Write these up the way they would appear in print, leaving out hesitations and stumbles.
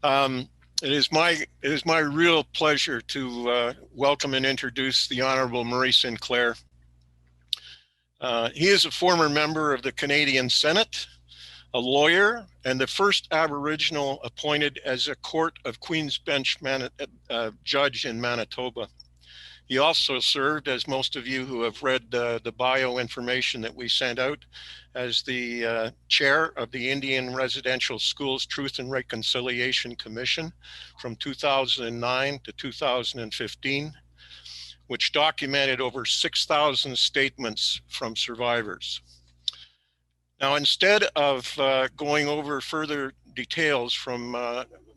It is my real pleasure to welcome and introduce the Honorable Murray Sinclair. He is a former member of the Canadian Senate, a lawyer, and the first Aboriginal appointed as a Court of Queen's Bench judge in Manitoba. He also served, as most of you who have read the bio information that we sent out, as the chair of the Indian Residential Schools Truth and Reconciliation Commission from 2009 to 2015, which documented over 6,000 statements from survivors. Now, instead of going over further details from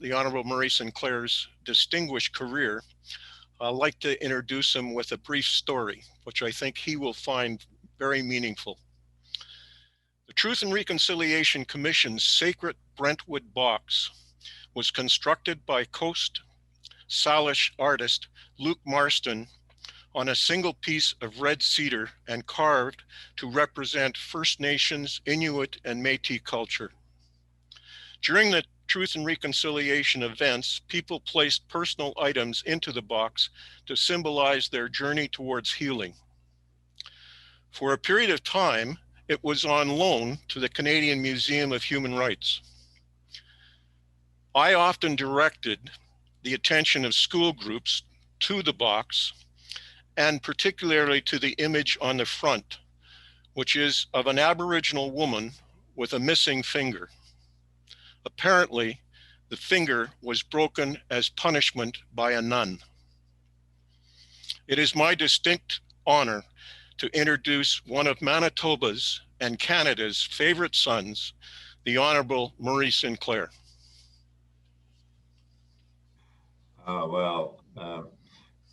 the Honorable Murray Sinclair's distinguished career, I'd like to introduce him with a brief story, which I think he will find very meaningful. The Truth and Reconciliation Commission's sacred Brentwood box was constructed by Coast Salish artist Luke Marston on a single piece of red cedar and carved to represent First Nations, Inuit, and Métis culture. During the Truth and Reconciliation events, people placed personal items into the box to symbolize their journey towards healing. For a period of time, it was on loan to the Canadian Museum of Human Rights. I often directed the attention of school groups to the box, and particularly to the image on the front, which is of an Aboriginal woman with a missing finger. Apparently, the finger was broken as punishment by a nun. It is my distinct honor to introduce one of Manitoba's and Canada's favorite sons, the Honorable Murray Sinclair.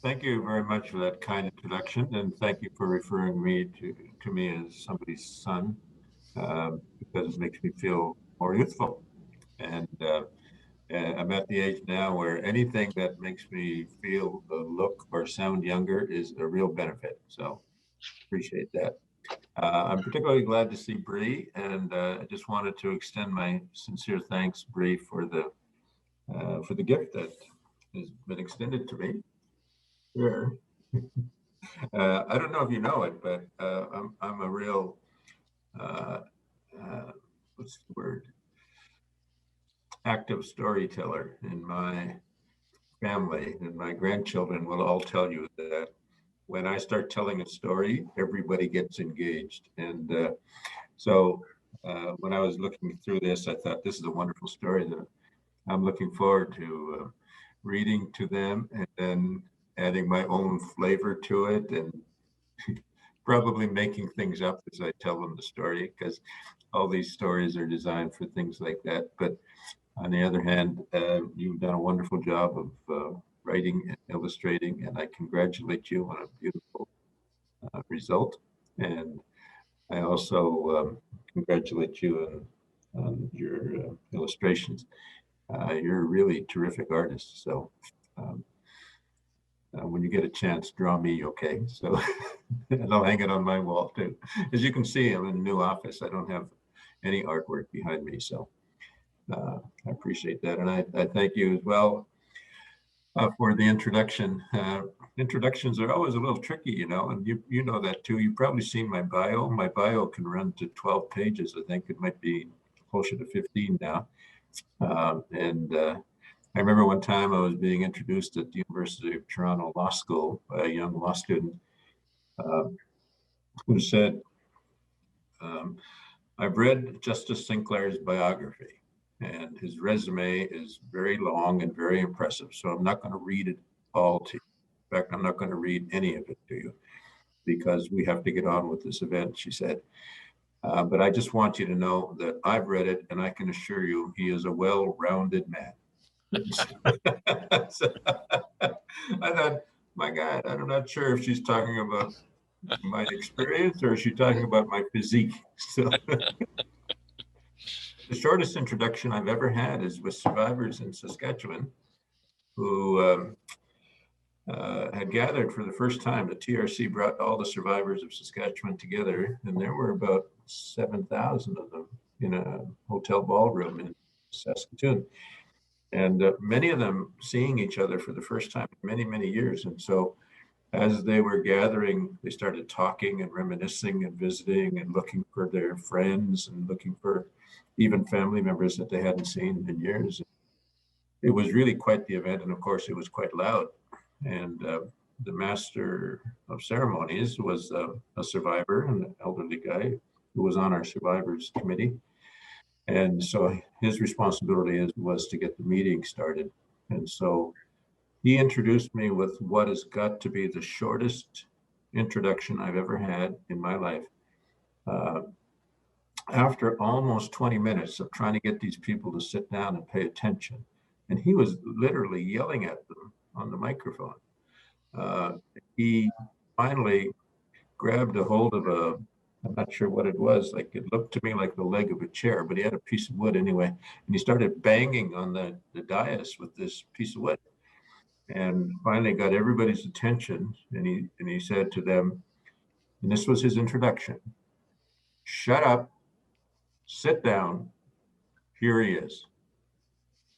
Thank you very much for that kind introduction, and thank you for referring me to me as somebody's son, because it makes me feel more youthful. And I'm at the age now where anything that makes me feel, look, or sound younger is a real benefit. So appreciate that. I'm particularly glad to see Bree, and I just wanted to extend my sincere thanks, Bree, for the gift that has been extended to me. Sure. I don't know if you know it, but I'm a real what's the word? Active storyteller in my family, and my grandchildren will all tell you that when I start telling a story, everybody gets engaged. And so when I was looking through this, I thought this is a wonderful story that I'm looking forward to reading to them, and then adding my own flavor to it, and probably making things up as I tell them the story, because all these stories are designed for things like that. But on the other hand, you've done a wonderful job of writing and illustrating, and I congratulate you on a beautiful result. And I also congratulate you on your illustrations. You're a really terrific artist. So when you get a chance, draw me, okay? So, and I'll hang it on my wall too. As you can see, I'm in a new office. I don't have any artwork behind me, so I appreciate that. And I thank you as well for the introduction. Introductions are always a little tricky, you know, and you know that too. You've probably seen my bio. My bio can run to 12 pages. I think it might be closer to 15 now. I remember one time I was being introduced at the University of Toronto Law School by a young law student who said, I've read Justice Sinclair's biography, and his resume is very long and very impressive, so I'm not going to read it all to you. In fact, I'm not going to read any of it to you because we have to get on with this event, she said. But I just want you to know that I've read it, and I can assure you he is a well-rounded man. So, I thought, my God, I'm not sure if she's talking about my experience or is she talking about my physique. So the shortest introduction I've ever had is with survivors in Saskatchewan who had gathered for the first time. The TRC brought all the survivors of Saskatchewan together, and there were about 7,000 of them in a hotel ballroom in Saskatoon. and many of them seeing each other for the first time in many, many years. And so as they were gathering, they started talking and reminiscing and visiting and looking for their friends and looking for even family members that they hadn't seen in years. It was really quite the event. And of course, it was quite loud. And the master of ceremonies was a survivor, an elderly guy who was on our survivors committee. And so his responsibility was to get the meeting started. And so he introduced me with what has got to be the shortest introduction I've ever had in my life. Uh, After almost 20 minutes of trying to get these people to sit down and pay attention, and he was literally yelling at them on the microphone, he finally grabbed a hold of I'm not sure what it was, like it looked to me like the leg of a chair, but he had a piece of wood anyway, and he started banging on the dais with this piece of wood, and finally got everybody's attention, and he said to them, and this was his introduction: "Shut up, sit down, here he is."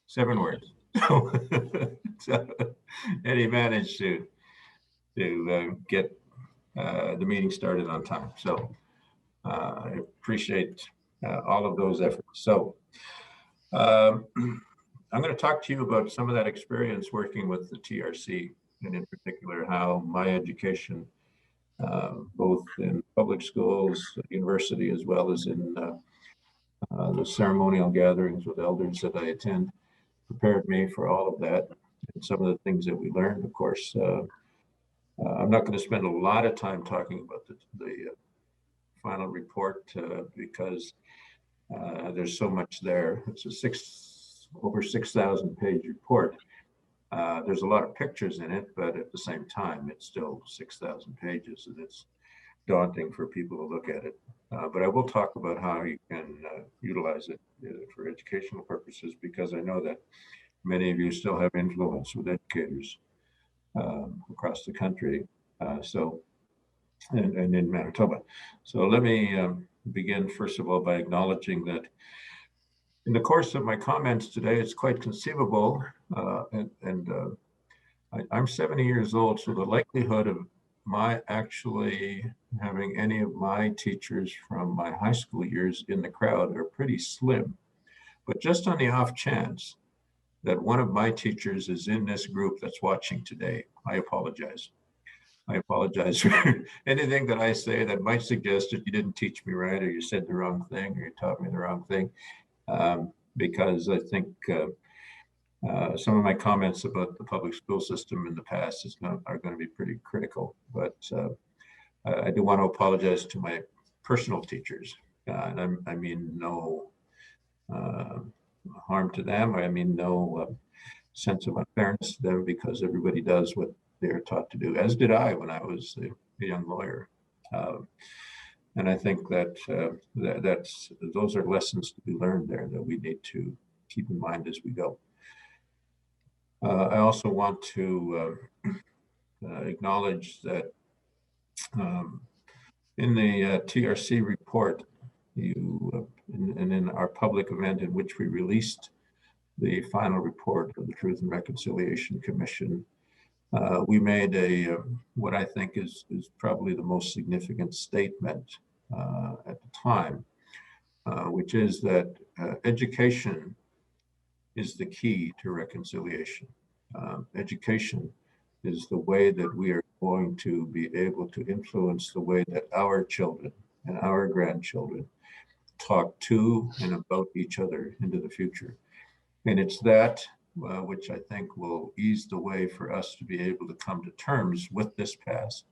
7 words. So, and he managed to get the meeting started on time. So I appreciate all of those efforts. So I'm going to talk to you about some of that experience working with the TRC, and in particular how my education, both in public schools, university, as well as in the ceremonial gatherings with elders that I attend, prepared me for all of that and some of the things that we learned. Of course, I'm not going to spend a lot of time talking about the final report because there's so much there. It's a over 6,000 page report. There's a lot of pictures in it, but at the same time, it's still 6,000 pages, and it's daunting for people to look at it. But I will talk about how you can utilize it for educational purposes, because I know that many of you still have influence with educators across the country. And in Manitoba. So let me begin, first of all, by acknowledging that in the course of my comments today, it's quite conceivable, I'm 70 years old, so the likelihood of my actually having any of my teachers from my high school years in the crowd are pretty slim. But just on the off chance that one of my teachers is in this group that's watching today, I apologize. I apologize for anything that I say that might suggest that you didn't teach me right, or you said the wrong thing, or you taught me the wrong thing, because I think some of my comments about the public school system in the past are going to be pretty critical. But I do want to apologize to my personal teachers, and I mean no harm to them. I mean no sense of unfairness to them, because everybody does what they're taught to do, as did I when I was a young lawyer. And I think that those are lessons to be learned there that we need to keep in mind as we go. I also want to acknowledge that in the TRC report, and in our public event in which we released the final report of the Truth and Reconciliation Commission, we made what I think is probably the most significant statement at the time, which is that education is the key to reconciliation. Education is the way that we are going to be able to influence the way that our children and our grandchildren talk to and about each other into the future. And it's that which I think will ease the way for us to be able to come to terms with this past,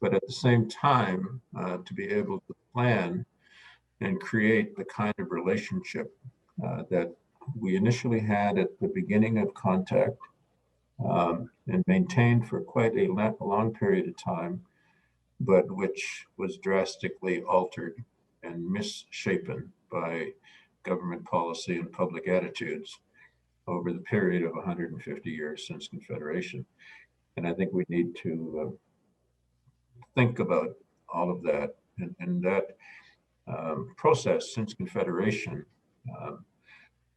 but at the same time, to be able to plan and create the kind of relationship that we initially had at the beginning of contact, and maintained for quite a long period of time, but which was drastically altered and misshapen by government policy and public attitudes over the period of 150 years since Confederation. And I think we need to think about all of that, and that process since Confederation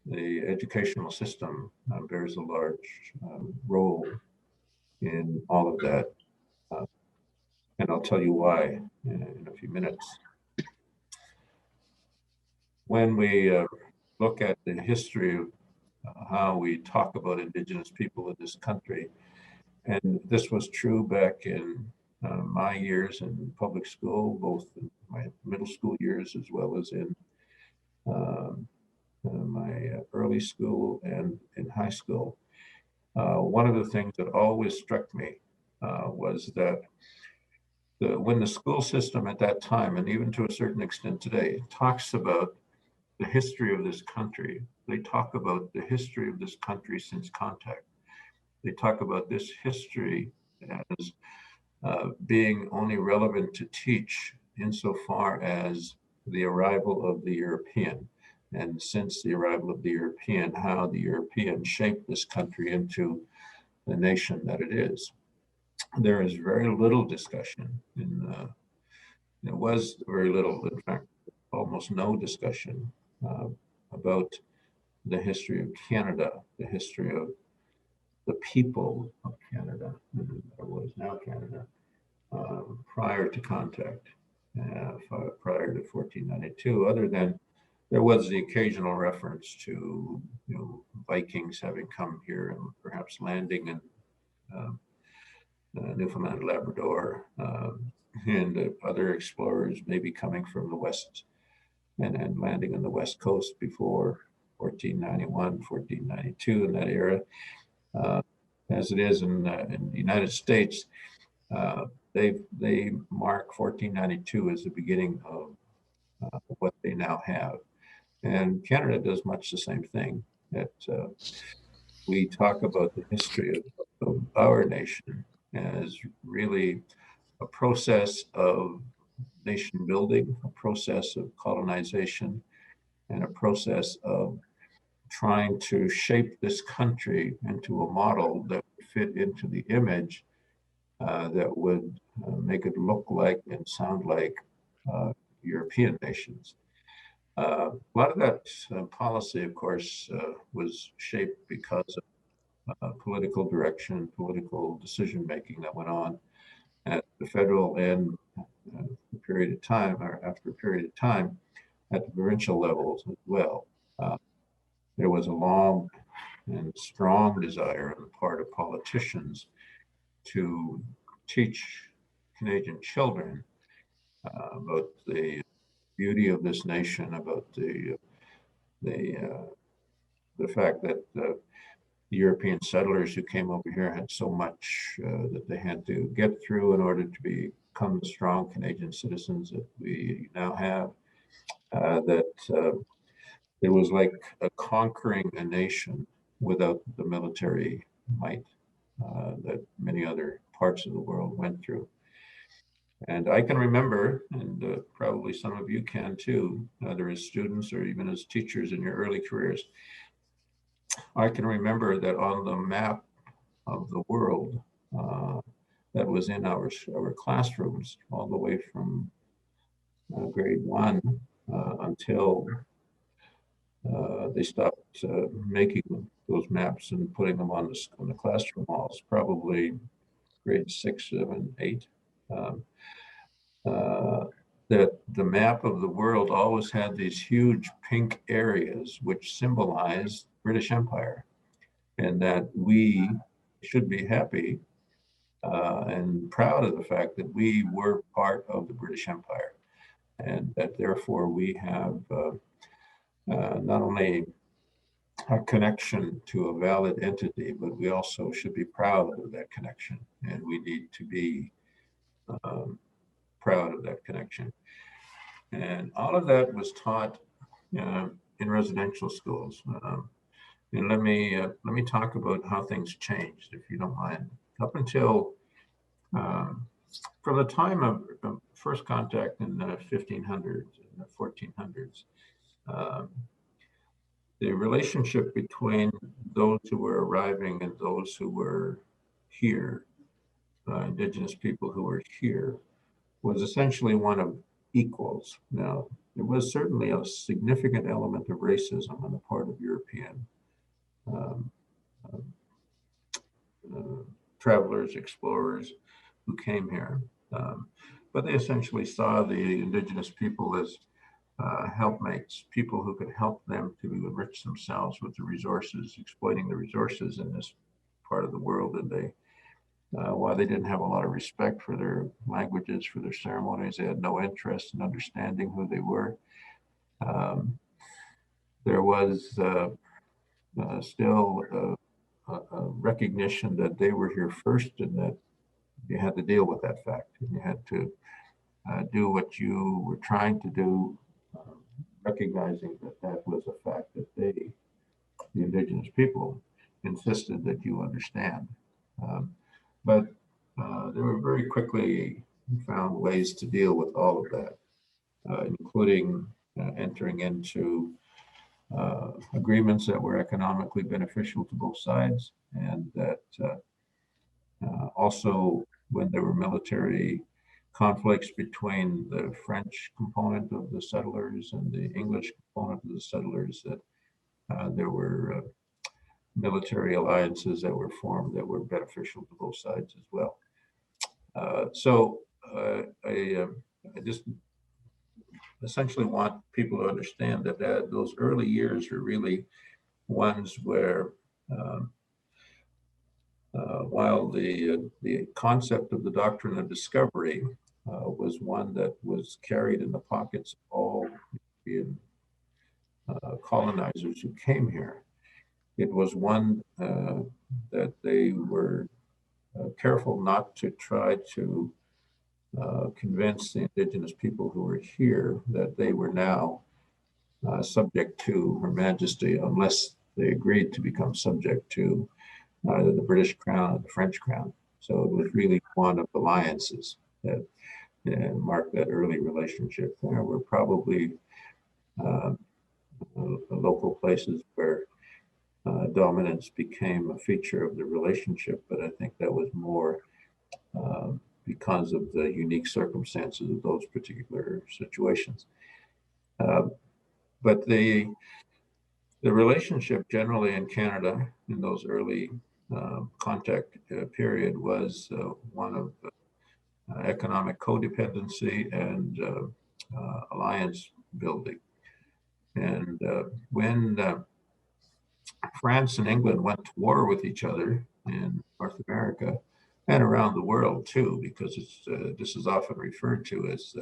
the educational system bears a large role in all of that. And I'll tell you why in a few minutes. When we look at the history of how we talk about Indigenous people in this country, and this was true back in my years in public school, both in my middle school years as well as in my early school and in high school. One of the things that always struck me was that when the school system at that time, and even to a certain extent today, talks about the history of this country, they talk about the history of this country since contact. They talk about this history as being only relevant to teach insofar as the arrival of the European. And since the arrival of the European, how the European shaped this country into the nation that it is. There is very little discussion there was very little, in fact, almost no discussion about the history of Canada, the history of the people of Canada, or what is now Canada, prior to contact, prior to 1492, other than there was the occasional reference to Vikings having come here and perhaps landing in Newfoundland, Labrador, and other explorers maybe coming from the west and landing on the west coast before 1491, 1492 in that era. As it is in the United States, they mark 1492 as the beginning of what they now have. And Canada does much the same thing, that we talk about the history of our nation as really a process of nation building, a process of colonization, and a process of trying to shape this country into a model that would fit into the image that would make it look like and sound like European nations. A lot of that policy, of course, was shaped because of political direction, political decision-making that went on at the federal and a period of time, or after a period of time, at the provincial levels as well. There was a long and strong desire on the part of politicians to teach Canadian children about the beauty of this nation, about the fact that the European settlers who came over here had so much that they had to get through in order to become the strong Canadian citizens that we now have. That it was like conquering a nation without the military might that many other parts of the world went through. And I can remember, and probably some of you can too, either as students or even as teachers in your early careers, I can remember that on the map of the world that was in our classrooms all the way from grade 1 until they stopped making those maps and putting them on the classroom walls, probably grade 6, 7, 8. That the map of the world always had these huge pink areas which symbolized British Empire, and that we should be happy and proud of the fact that we were part of the British Empire, and that therefore we have not only a connection to a valid entity, but we also should be proud of that connection, and we need to be proud of that connection. And all of that was taught in residential schools. And let me talk about how things changed, if you don't mind. Up until from the time of first contact in the 1500s and the 1400s, the relationship between those who were arriving and those who were here, Indigenous people who were here, was essentially one of equals. Now, there was certainly a significant element of racism on the part of European um, travelers, explorers who came here. But they essentially saw the indigenous people as helpmates, people who could help them to enrich themselves with the resources, exploiting the resources in this part of the world. And they, while they didn't have a lot of respect for their languages, for their ceremonies, they had no interest in understanding who they were. There was still a recognition that they were here first, and that you had to deal with that fact, and you had to do what you were trying to do, recognizing that that was a fact that they, the indigenous people, insisted that you understand. But they were very quickly found ways to deal with all of that, including entering into agreements that were economically beneficial to both sides, and that also when there were military conflicts between the French component of the settlers and the English component of the settlers, that there were military alliances that were formed that were beneficial to both sides as well. I just essentially want people to understand that those early years are really ones where while the concept of the doctrine of discovery was one that was carried in the pockets of all European colonizers who came here, it was one that they were careful not to try to convince the indigenous people who were here that they were now subject to Her Majesty, unless they agreed to become subject to either the British Crown or the French Crown. So it was really one of alliances that marked that early relationship. There were probably local places where dominance became a feature of the relationship, but I think that was more because of the unique circumstances of those particular situations. But the relationship generally in Canada in those early contact period was one of economic codependency and alliance building. And when France and England went to war with each other in North America and around the world too, because this is often referred to as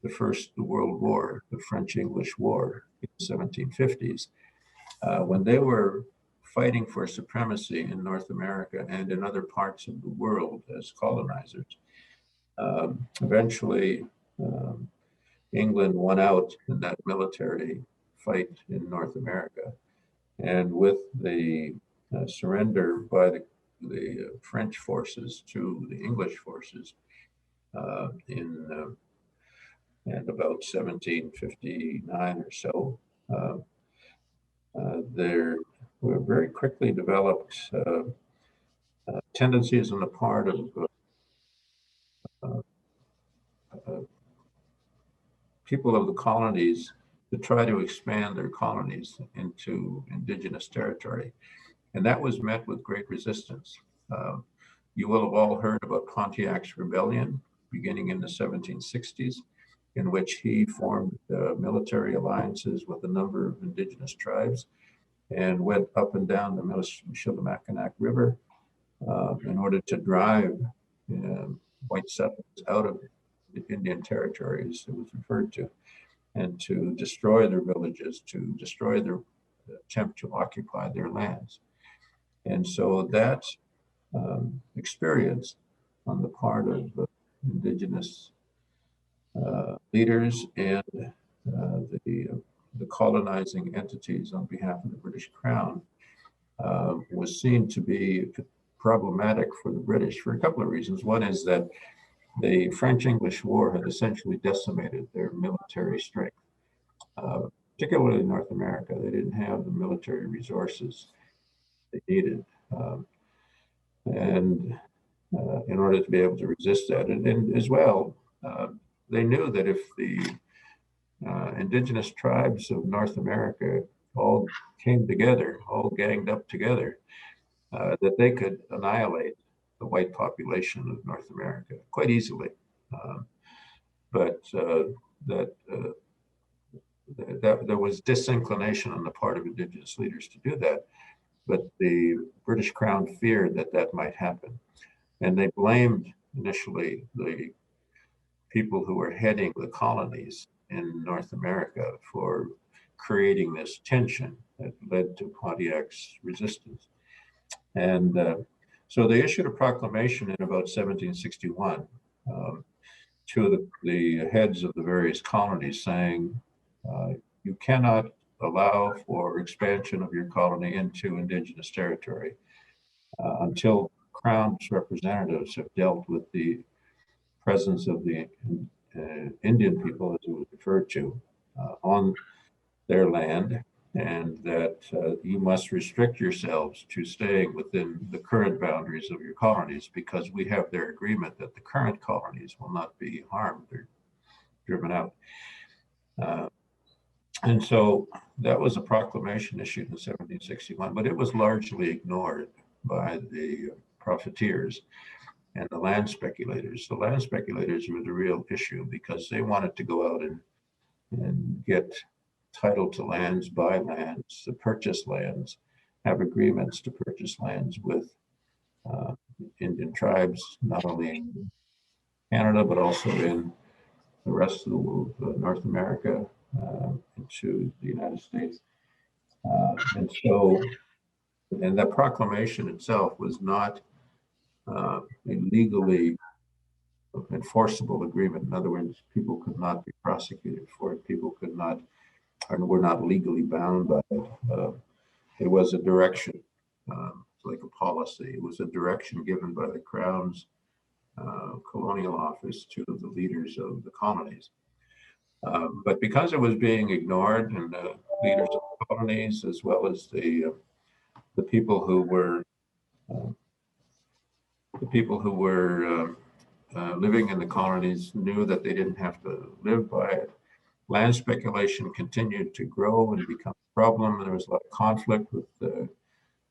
the First World War, the French-English War in the 1750s. When they were fighting for supremacy in North America and in other parts of the world as colonizers, eventually England won out in that military fight in North America. And with the surrender by the French forces to the English forces in about 1759 or so, there were very quickly developed tendencies on the part of people of the colonies to try to expand their colonies into indigenous territory. And that was met with great resistance. You will have all heard about Pontiac's rebellion beginning in the 1760s, in which he formed military alliances with a number of indigenous tribes and went up and down the Michilimackinac River in order to drive white settlers out of the Indian territories, it was referred to, and to destroy their villages, to destroy their attempt to occupy their lands. And so that experience on the part of indigenous leaders and the colonizing entities on behalf of the British Crown was seen to be problematic for the British for a couple of reasons. One is that the French-English War had essentially decimated their military strength, particularly in North America. They didn't have the military resources they needed. And in order to be able to resist that, and as well, they knew that if the indigenous tribes of North America all came together, all ganged up together, that they could annihilate the white population of North America quite easily. But that there was disinclination on the part of indigenous leaders to do that. But the British Crown feared that that might happen. And they blamed initially the people who were heading the colonies in North America for creating this tension that led to Pontiac's resistance. And so they issued a proclamation in about 1761 to the heads of the various colonies saying, you cannot allow for expansion of your colony into indigenous territory until Crown's representatives have dealt with the presence of the Indian people, as it was referred to, on their land, and that you must restrict yourselves to staying within the current boundaries of your colonies, because we have their agreement that the current colonies will not be harmed or driven out. And so that was a proclamation issued in 1761, but it was largely ignored by the profiteers and the land speculators. The land speculators were the real issue because they wanted to go out and get title to lands, buy lands, to purchase lands, have agreements to purchase lands with Indian tribes, not only in Canada, but also in the rest of the world, North America, into the United States. And that proclamation itself was not a legally enforceable agreement. In other words, people could not be prosecuted for it. People could not, or were not legally bound by it. It was a direction, like a policy. It was a direction given by the Crown's colonial office to the leaders of the colonies. But because it was being ignored, and the leaders of the colonies, as well as the people who were living in the colonies, knew that they didn't have to live by it. Land speculation continued to grow and become a problem. There was a lot of conflict with the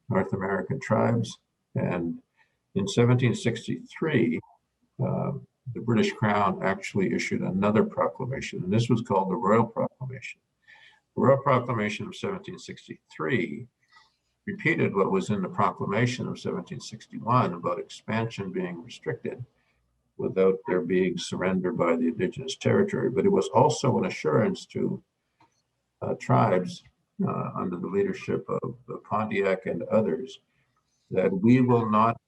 North American tribes. And in 1763, the British Crown actually issued another proclamation, and this was called the Royal Proclamation. The Royal Proclamation of 1763 repeated what was in the Proclamation of 1761 about expansion being restricted without there being surrender by the indigenous territory. But it was also an assurance to tribes under the leadership of Pontiac and others that we will not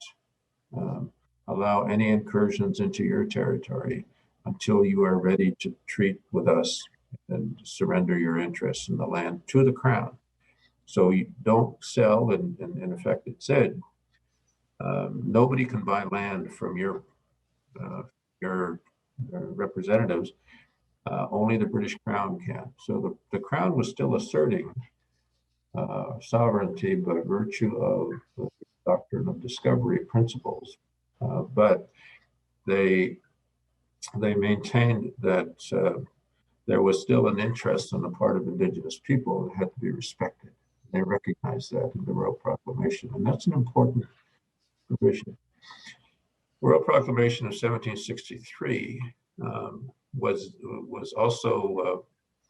allow any incursions into your territory until you are ready to treat with us and surrender your interests in the land to the Crown. So you don't sell, and in effect it said, nobody can buy land from your representatives, only the British Crown can. So the Crown was still asserting sovereignty by virtue of the doctrine of discovery principles, but they maintained that there was still an interest on the part of Indigenous people that had to be respected. They recognized that in the Royal Proclamation, and that's an important provision. The Royal Proclamation of 1763 was also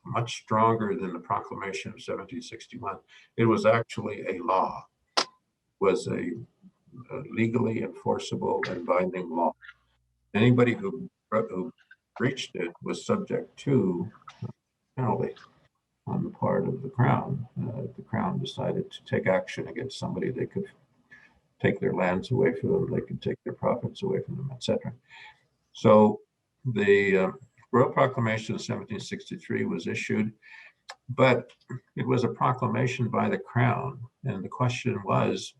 much stronger than the Proclamation of 1761. It was actually a law, was a legally enforceable and binding law. Anybody who breached it was subject to penalty on the part of the Crown. If the Crown decided to take action against somebody, they could take their lands away from them, they could take their profits away from them, etc. So the Royal Proclamation of 1763 was issued, but it was a proclamation by the Crown. And the question was,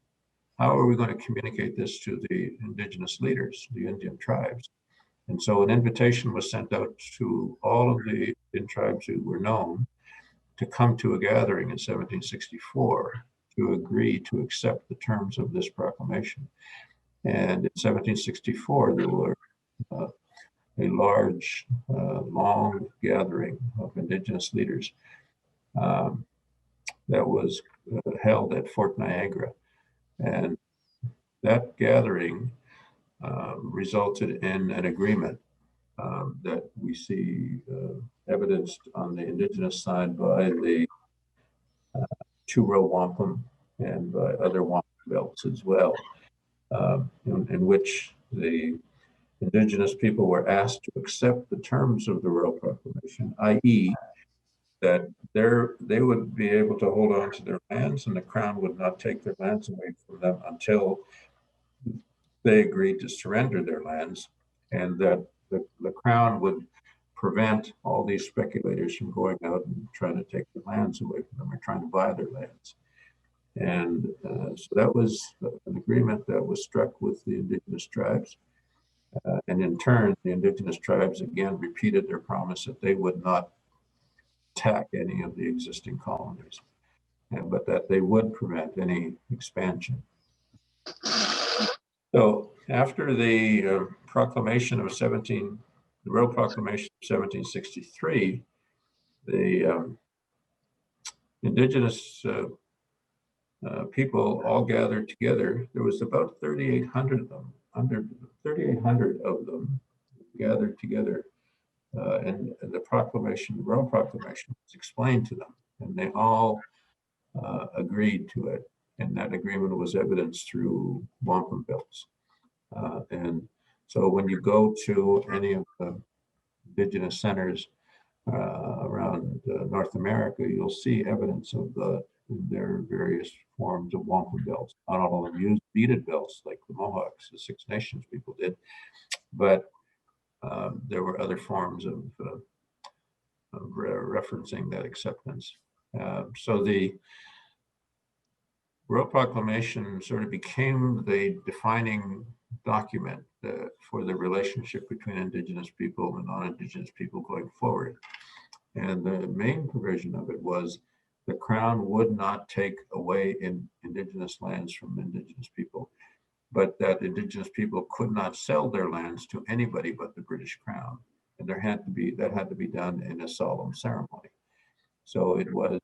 how are we going to communicate this to the Indigenous leaders, the Indian tribes? And so an invitation was sent out to all of the Indian tribes who were known to come to a gathering in 1764 to agree to accept the terms of this proclamation. And in 1764, there were a large, long gathering of Indigenous leaders that was held at Fort Niagara. And that gathering resulted in an agreement that we see evidenced on the Indigenous side by the two-row wampum and by other wampum belts as well, in which the Indigenous people were asked to accept the terms of the Royal Proclamation, i.e., that they would be able to hold on to their lands and the Crown would not take their lands away from them until they agreed to surrender their lands, and that the Crown would prevent all these speculators from going out and trying to take their lands away from them or trying to buy their lands. And so that was an agreement that was struck with the Indigenous tribes. And in turn, the Indigenous tribes again repeated their promise that they would not attack any of the existing colonies, but that they would prevent any expansion. So after the proclamation of the Royal Proclamation of 1763, the Indigenous people all gathered together. There was about 3,800 of them, under 3,800 of them gathered together. And the proclamation, the Royal Proclamation, was explained to them, and they all agreed to it. And that agreement was evidenced through wampum belts. And so when you go to any of the Indigenous centers around North America, you'll see evidence of their various forms of wampum belts. Not all of them used beaded belts like the Mohawks, the Six Nations people did, but there were other forms of referencing that acceptance. So the Royal Proclamation sort of became the defining document for the relationship between Indigenous people and non-Indigenous people going forward. And the main provision of it was the Crown would not take away Indigenous lands from Indigenous people, but that Indigenous people could not sell their lands to anybody but the British Crown. And that had to be done in a solemn ceremony. So it was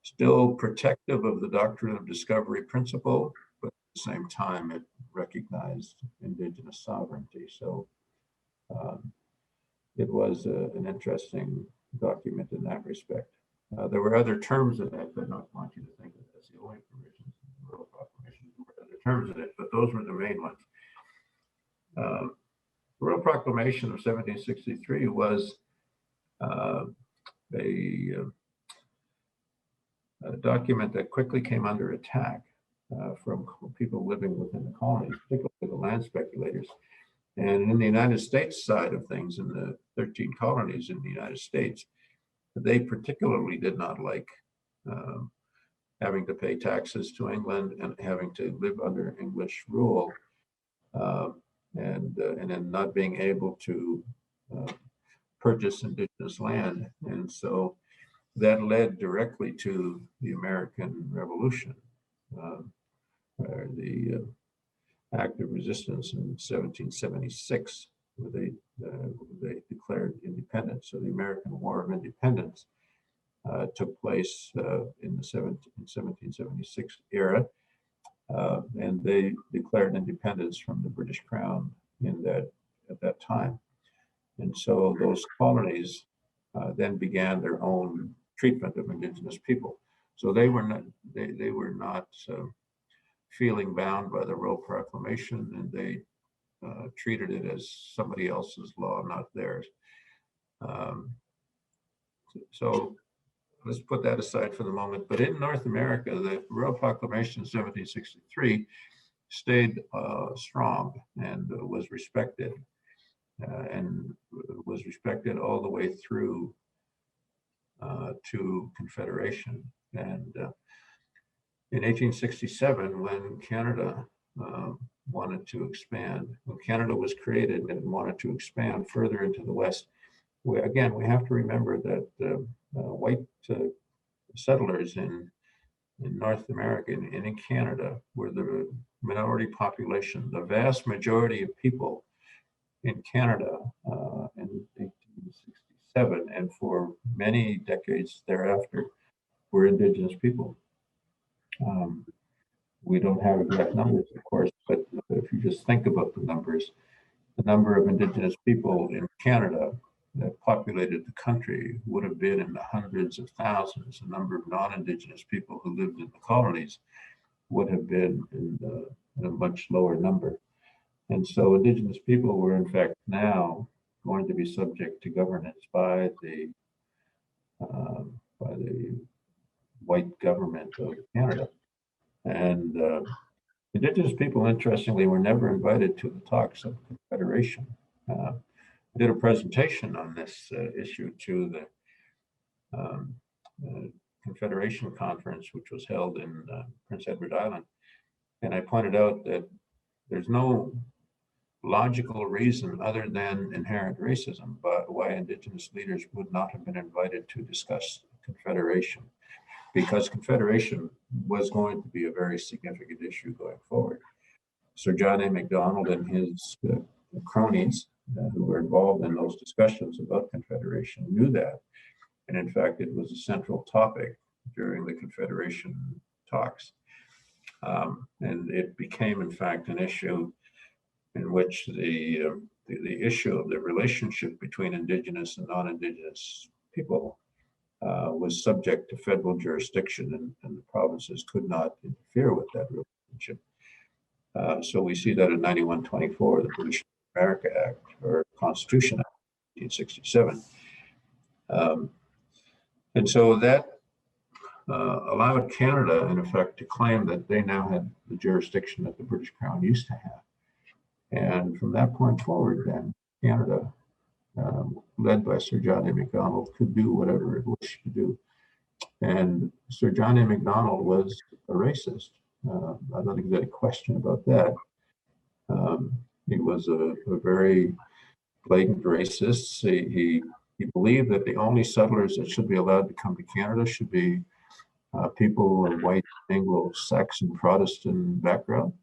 still protective of the doctrine of discovery principle, but at the same time, it recognized Indigenous sovereignty. So it was an interesting document in that respect. There were other terms in it, but I don't want you to think that that's the only provisions in the Royal Proclamation. There were other terms in it, but those were the main ones. The Royal Proclamation of 1763 was a document that quickly came under attack from people living within the colonies, particularly the land speculators. And in the United States side of things, in the 13 colonies in the United States, they particularly did not like having to pay taxes to England and having to live under English rule, and then not being able to purchase Indigenous land. And so that led directly to the American Revolution, the Act of Resistance in 1776, where they declared independence. So the American War of Independence took place in the 1776 era, and they declared independence from the British Crown at that time. And so those colonies then began their own treatment of Indigenous people. So they were not feeling bound by the Royal Proclamation, and they treated it as somebody else's law, not theirs. So let's put that aside for the moment. But in North America, the Royal Proclamation of 1763 stayed strong and was respected. And was respected all the way through to Confederation. And in 1867, when Canada wanted to expand, when Canada was created and wanted to expand further into the West, we have to remember that white settlers in North America and in Canada were the minority population. The vast majority of people in Canada in 1867, and for many decades thereafter, were Indigenous people. We don't have exact numbers, of course, but if you just think about the numbers, the number of Indigenous people in Canada that populated the country would have been in the hundreds of thousands. The number of non-Indigenous people who lived in the colonies would have been in a much lower number. And so Indigenous people were in fact now going to be subject to governance by the white government of Canada. And Indigenous people, interestingly, were never invited to the talks of Confederation. I did a presentation on this issue to the Confederation Conference, which was held in Prince Edward Island. And I pointed out that there's no logical reason other than inherent racism but why Indigenous leaders would not have been invited to discuss Confederation, because Confederation was going to be a very significant issue going forward. Sir John A. Macdonald and his cronies who were involved in those discussions about Confederation knew that. And in fact, it was a central topic during the Confederation talks. And it became, in fact, an issue in which the issue of the relationship between Indigenous and non-Indigenous people was subject to federal jurisdiction, and the provinces could not interfere with that relationship. So we see that in 9124, the British America Act, or Constitution Act, 1867. And so that allowed Canada, in effect, to claim that they now had the jurisdiction that the British Crown used to have. And from that point forward, then, Canada, led by Sir John A. Macdonald, could do whatever it wished to do. And Sir John A. Macdonald was a racist. I don't think there's any question about that. He was a very blatant racist. He believed that the only settlers that should be allowed to come to Canada should be people of white Anglo-Saxon Protestant background.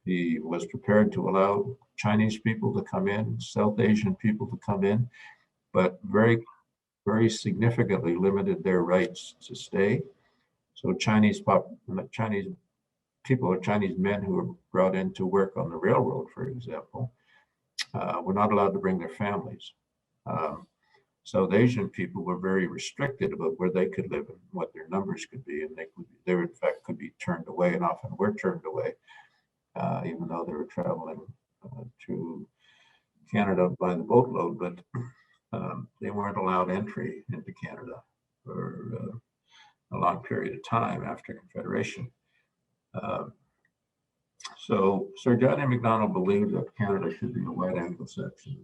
He was prepared to allow Chinese people to come in, South Asian people to come in, but very, very significantly limited their rights to stay. So Chinese people or Chinese men who were brought in to work on the railroad, for example, were not allowed to bring their families. South Asian people were very restricted about where they could live and what their numbers could be, and they in fact could be turned away, and often were turned away, even though they were traveling to Canada by the boatload, but they weren't allowed entry into Canada for a long period of time after Confederation. So Sir John A. Macdonald believed that Canada should be a white Anglo-Saxon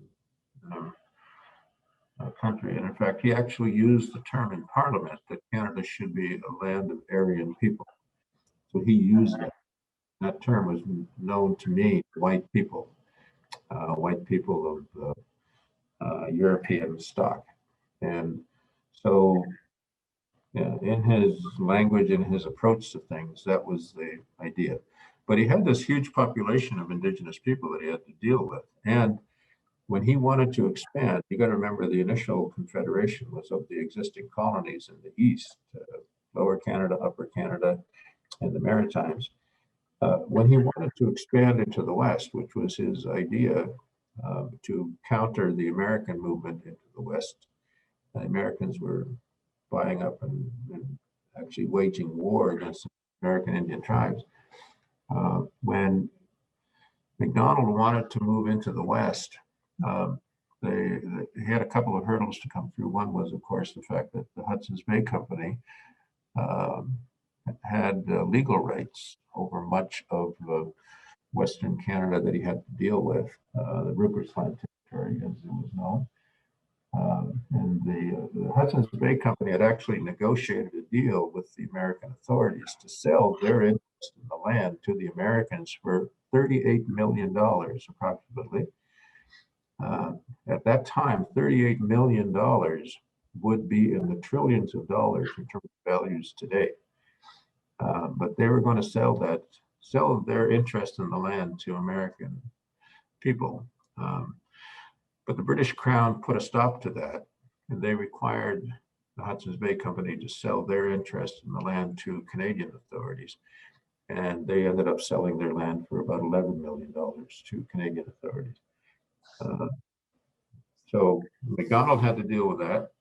country. And in fact, he actually used the term in Parliament that Canada should be a land of Aryan people. So he used that. That term was known to mean white people of European stock. And so in his language and his approach to things, that was the idea. But he had this huge population of Indigenous people that he had to deal with. And when he wanted to expand, you got to remember the initial Confederation was of the existing colonies in the East, Lower Canada, Upper Canada, and the Maritimes. When he wanted to expand into the West, which was his idea to counter the American movement into the West, the Americans were buying up and actually waging war against the American Indian tribes. When Macdonald wanted to move into the West, they had a couple of hurdles to come through. One was, of course, the fact that the Hudson's Bay Company had legal rights over much of Western Canada that he had to deal with, the Rupert's Land Territory, as it was known. And the Hudson's Bay Company had actually negotiated a deal with the American authorities to sell their interest in the land to the Americans for $38 million, approximately. At that time, $38 million would be in the trillions of dollars in terms of values today. But they were going to sell their interest in the land to American people. But the British Crown put a stop to that, and they required the Hudson's Bay Company to sell their interest in the land to Canadian authorities. And they ended up selling their land for about $11 million to Canadian authorities. So MacDonald had to deal with that.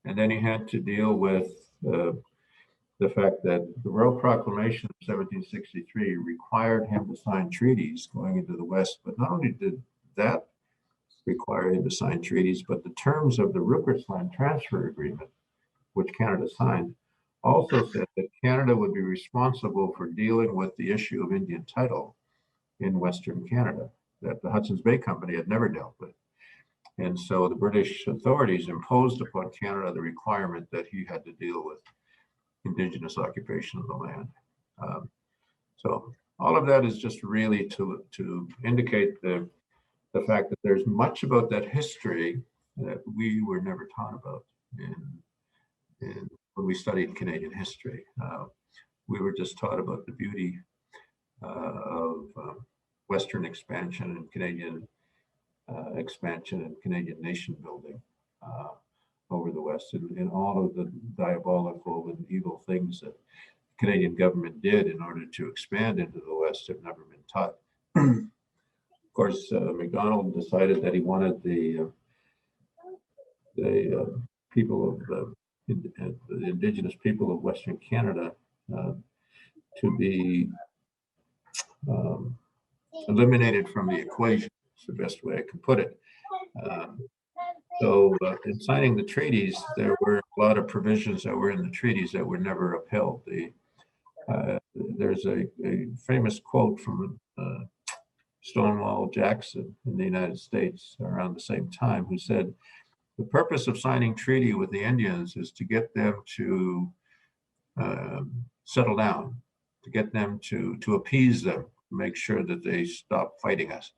And then he had to deal with the fact that the Royal Proclamation of 1763 required him to sign treaties going into the West. But not only did that require him to sign treaties, but the terms of the Rupert's Land Transfer Agreement, which Canada signed, also said that Canada would be responsible for dealing with the issue of Indian title in Western Canada that the Hudson's Bay Company had never dealt with. And so the British authorities imposed upon Canada the requirement that he had to deal with Indigenous occupation of the land. So all of that is just really to indicate the fact that there's much about that history that we were never taught about when we studied Canadian history. We were just taught about the beauty of Western expansion and Canadian expansion and Canadian nation building over the West, and all of the diabolical and evil things that the Canadian government did in order to expand into the West have never been taught. Of course, MacDonald decided that he wanted the people of the Indigenous people of Western Canada to be eliminated from the equation. It's the best way I can put it. So in signing the treaties, there were a lot of provisions that were in the treaties that were never upheld. There's a famous quote from Stonewall Jackson in the United States around the same time, who said, "The purpose of signing treaty with the Indians is to get them to settle down, to get them to appease them, make sure that they stop fighting us.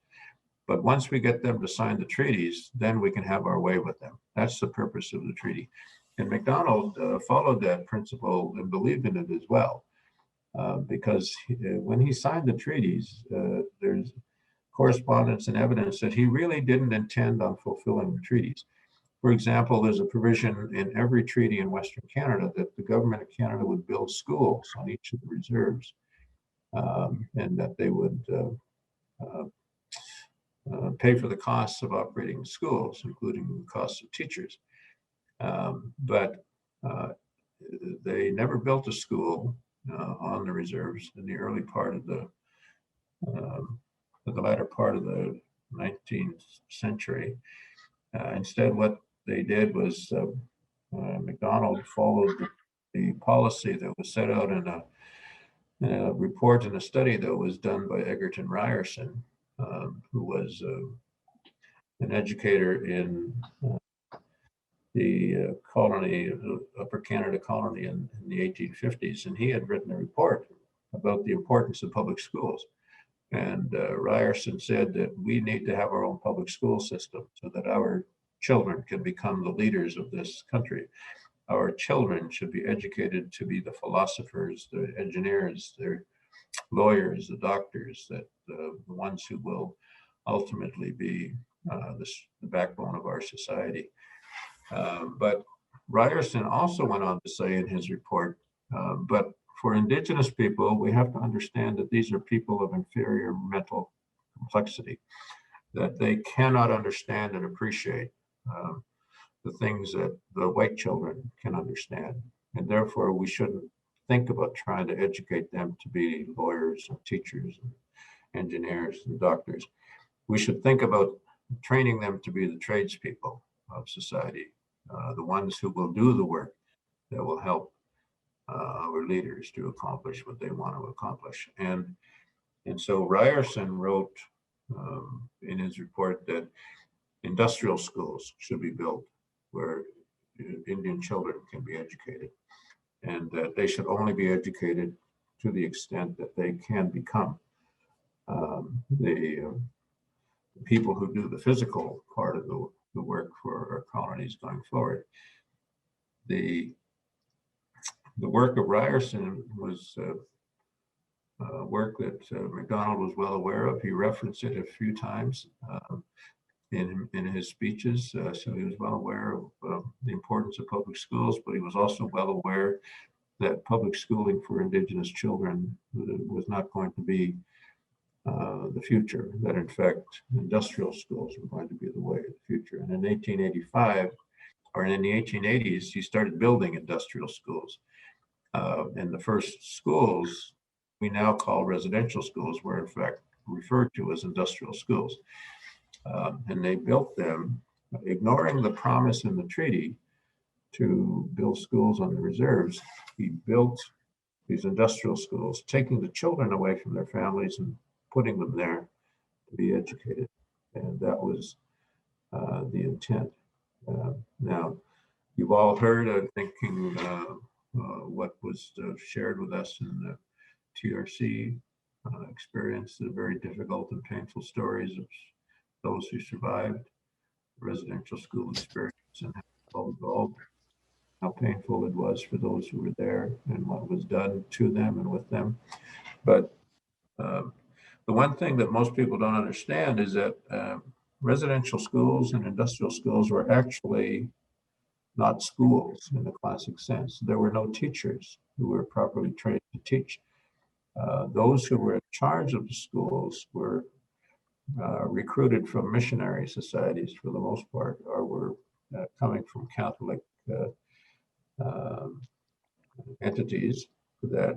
But once we get them to sign the treaties, then we can have our way with them. That's the purpose of the treaty." And MacDonald followed that principle and believed in it as well, because when he signed the treaties, there's correspondence and evidence that he really didn't intend on fulfilling the treaties. For example, there's a provision in every treaty in Western Canada that the government of Canada would build schools on each of the reserves, and that they would pay for the costs of operating schools, including the costs of teachers. But they never built a school on the reserves in the early part of the latter part of the 19th century. Instead, what they did was MacDonald followed the policy that was set out in a report and a study that was done by Egerton Ryerson, who was an educator in the colony, Upper Canada colony in the 1850s. And he had written a report about the importance of public schools. And Ryerson said that we need to have our own public school system so that our children can become the leaders of this country. Our children should be educated to be the philosophers, the engineers, the lawyers, the doctors, that the ones who will ultimately be the backbone of our society. But Ryerson also went on to say in his report, but for Indigenous people, we have to understand that these are people of inferior mental complexity, that they cannot understand and appreciate the things that the white children can understand. And therefore, we shouldn't think about trying to educate them to be lawyers and teachers and engineers and doctors. We should think about training them to be the tradespeople of society, the ones who will do the work that will help our leaders to accomplish what they want to accomplish. And so Ryerson wrote in his report that industrial schools should be built where Indian children can be educated, and that they should only be educated to the extent that they can become the people who do the physical part of the work for our colonies going forward. The work of Ryerson was work that MacDonald was well aware of. He referenced it a few times in his speeches, so he was well aware of the importance of public schools, but he was also well aware that public schooling for Indigenous children was not going to be the future, that in fact industrial schools were going to be the way of the future. And in 1885, or in the 1880s, he started building industrial schools. And the first schools we now call residential schools were in fact referred to as industrial schools. And they built them, ignoring the promise in the treaty to build schools on the reserves. He built these industrial schools, taking the children away from their families and putting them there to be educated. And that was the intent. Now, you've all heard, I'm thinking, what was shared with us in the TRC experience, the very difficult and painful stories of those who survived the residential school experience and how painful it was for those who were there and what was done to them and with them. But the one thing that most people don't understand is that residential schools and industrial schools were actually not schools in the classic sense. There were no teachers who were properly trained to teach. Those who were in charge of the schools were recruited from missionary societies for the most part, or were coming from Catholic entities that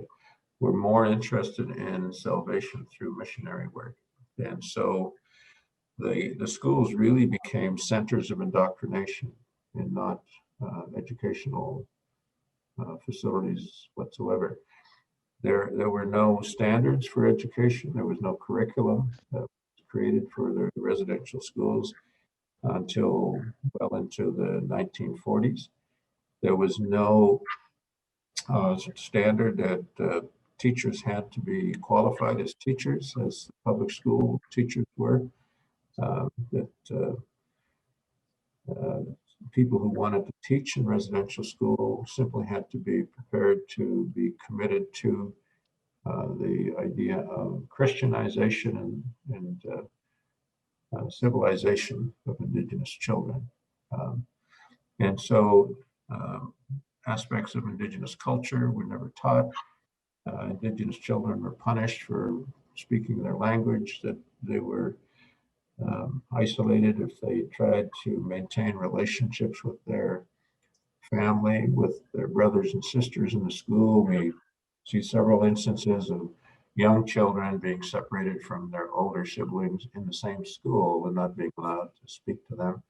were more interested in salvation through missionary work. And so the schools really became centers of indoctrination and not educational facilities whatsoever. There were no standards for education. There was no curriculum that was created for the residential schools until well into the 1940s. There was no standard that teachers had to be qualified as teachers, as public school teachers were. People who wanted to teach in residential school simply had to be prepared to be committed to the idea of Christianization and civilization of Indigenous children. And so aspects of Indigenous culture were never taught. Indigenous children were punished for speaking their language, that they were isolated if they tried to maintain relationships with their family, with their brothers and sisters in the school. We see several instances of young children being separated from their older siblings in the same school and not being allowed to speak to them.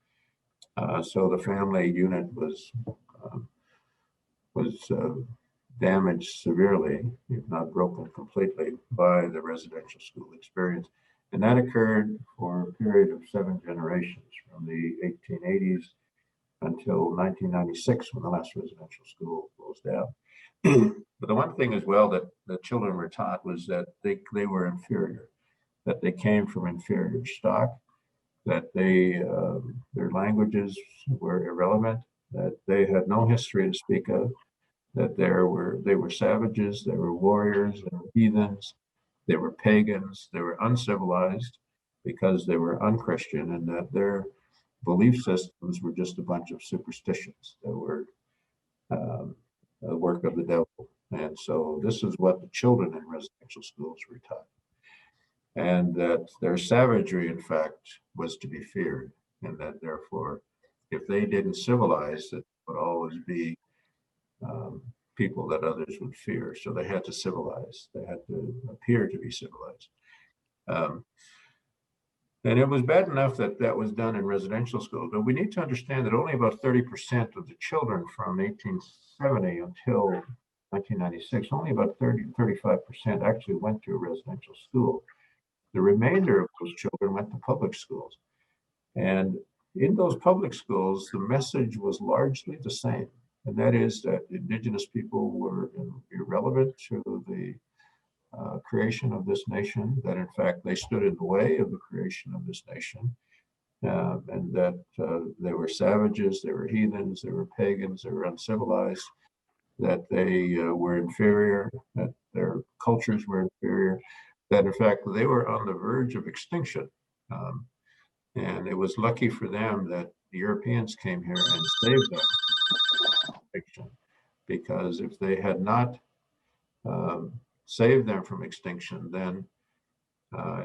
So the family unit was damaged severely, if not broken completely, by the residential school experience. And that occurred for a period of 7 generations, from the 1880s until 1996, when the last residential school closed down. But the one thing as well that the children were taught was that they were inferior, that they came from inferior stock, that their languages were irrelevant, that they had no history to speak of, that they were savages, they were warriors, they were heathens, they were pagans, they were uncivilized because they were unchristian, and that their belief systems were just a bunch of superstitions that were the work of the devil. And so this is what the children in residential schools were taught. And that their savagery, in fact, was to be feared. And that therefore, if they didn't civilize, it would always be people that others would fear. So they had to civilize. They had to appear to be civilized. And it was bad enough that that was done in residential schools, but we need to understand that only about 30% of the children from 1870 until 1996, only about 35% actually went to a residential school. The remainder of those children went to public schools. And in those public schools, the message was largely the same. And that is that Indigenous people were irrelevant to the creation of this nation, that in fact they stood in the way of the creation of this nation, and that they were savages, they were heathens, they were pagans, they were uncivilized, that they were inferior, that their cultures were inferior, that in fact they were on the verge of extinction. Um, and it was lucky for them that the Europeans came here and saved them from extinction, because if they had not um, saved them from extinction, then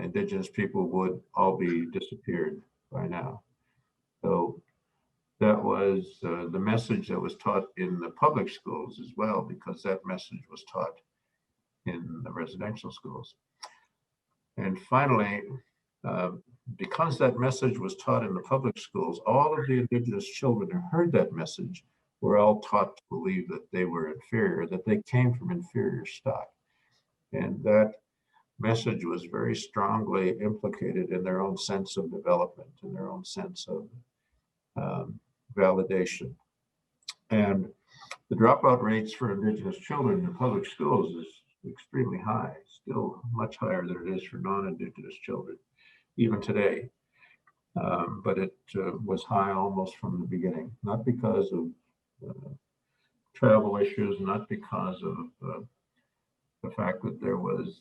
indigenous people would all be disappeared by now. So that was the message that was taught in the public schools as well, because that message was taught in the residential schools. And finally, uh, because that message was taught in the public schools, all of the indigenous children who heard that message were all taught to believe that they were inferior, that they came from inferior stock. And that message was very strongly implicated in their own sense of development, in their own sense of validation. And the dropout rates for indigenous children in public schools is extremely high, still much higher than it is for non-indigenous children, even today. But it was high almost from the beginning, not because of travel issues, not because of the fact that there was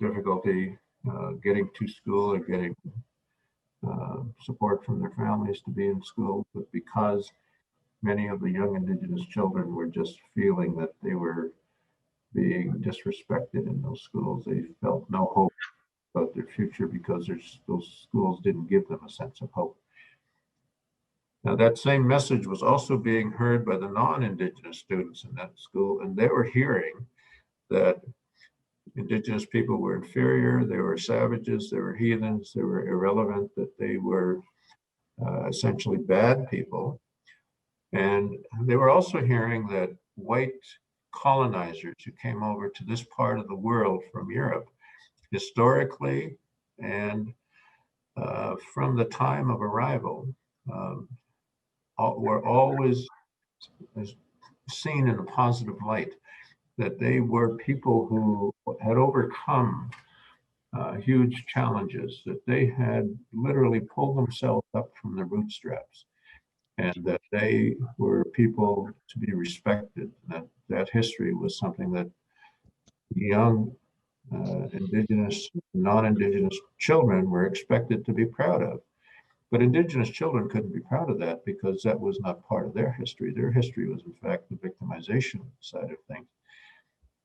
difficulty getting to school or getting support from their families to be in school, but because many of the young indigenous children were just feeling that they were being disrespected in those schools. They felt no hope about their future because those schools didn't give them a sense of hope. Now, that same message was also being heard by the non-indigenous students in that school, and they were hearing that indigenous people were inferior, they were savages, they were heathens, they were irrelevant, that they were essentially bad people. And they were also hearing that white colonizers who came over to this part of the world from Europe, historically and from the time of arrival, were always seen in a positive light, that they were people who had overcome huge challenges, that they had literally pulled themselves up from their bootstraps, and that they were people to be respected. That history was something that young indigenous, non-indigenous children were expected to be proud of. But indigenous children couldn't be proud of that because that was not part of their history. Their history was, in fact, the victimization side of things.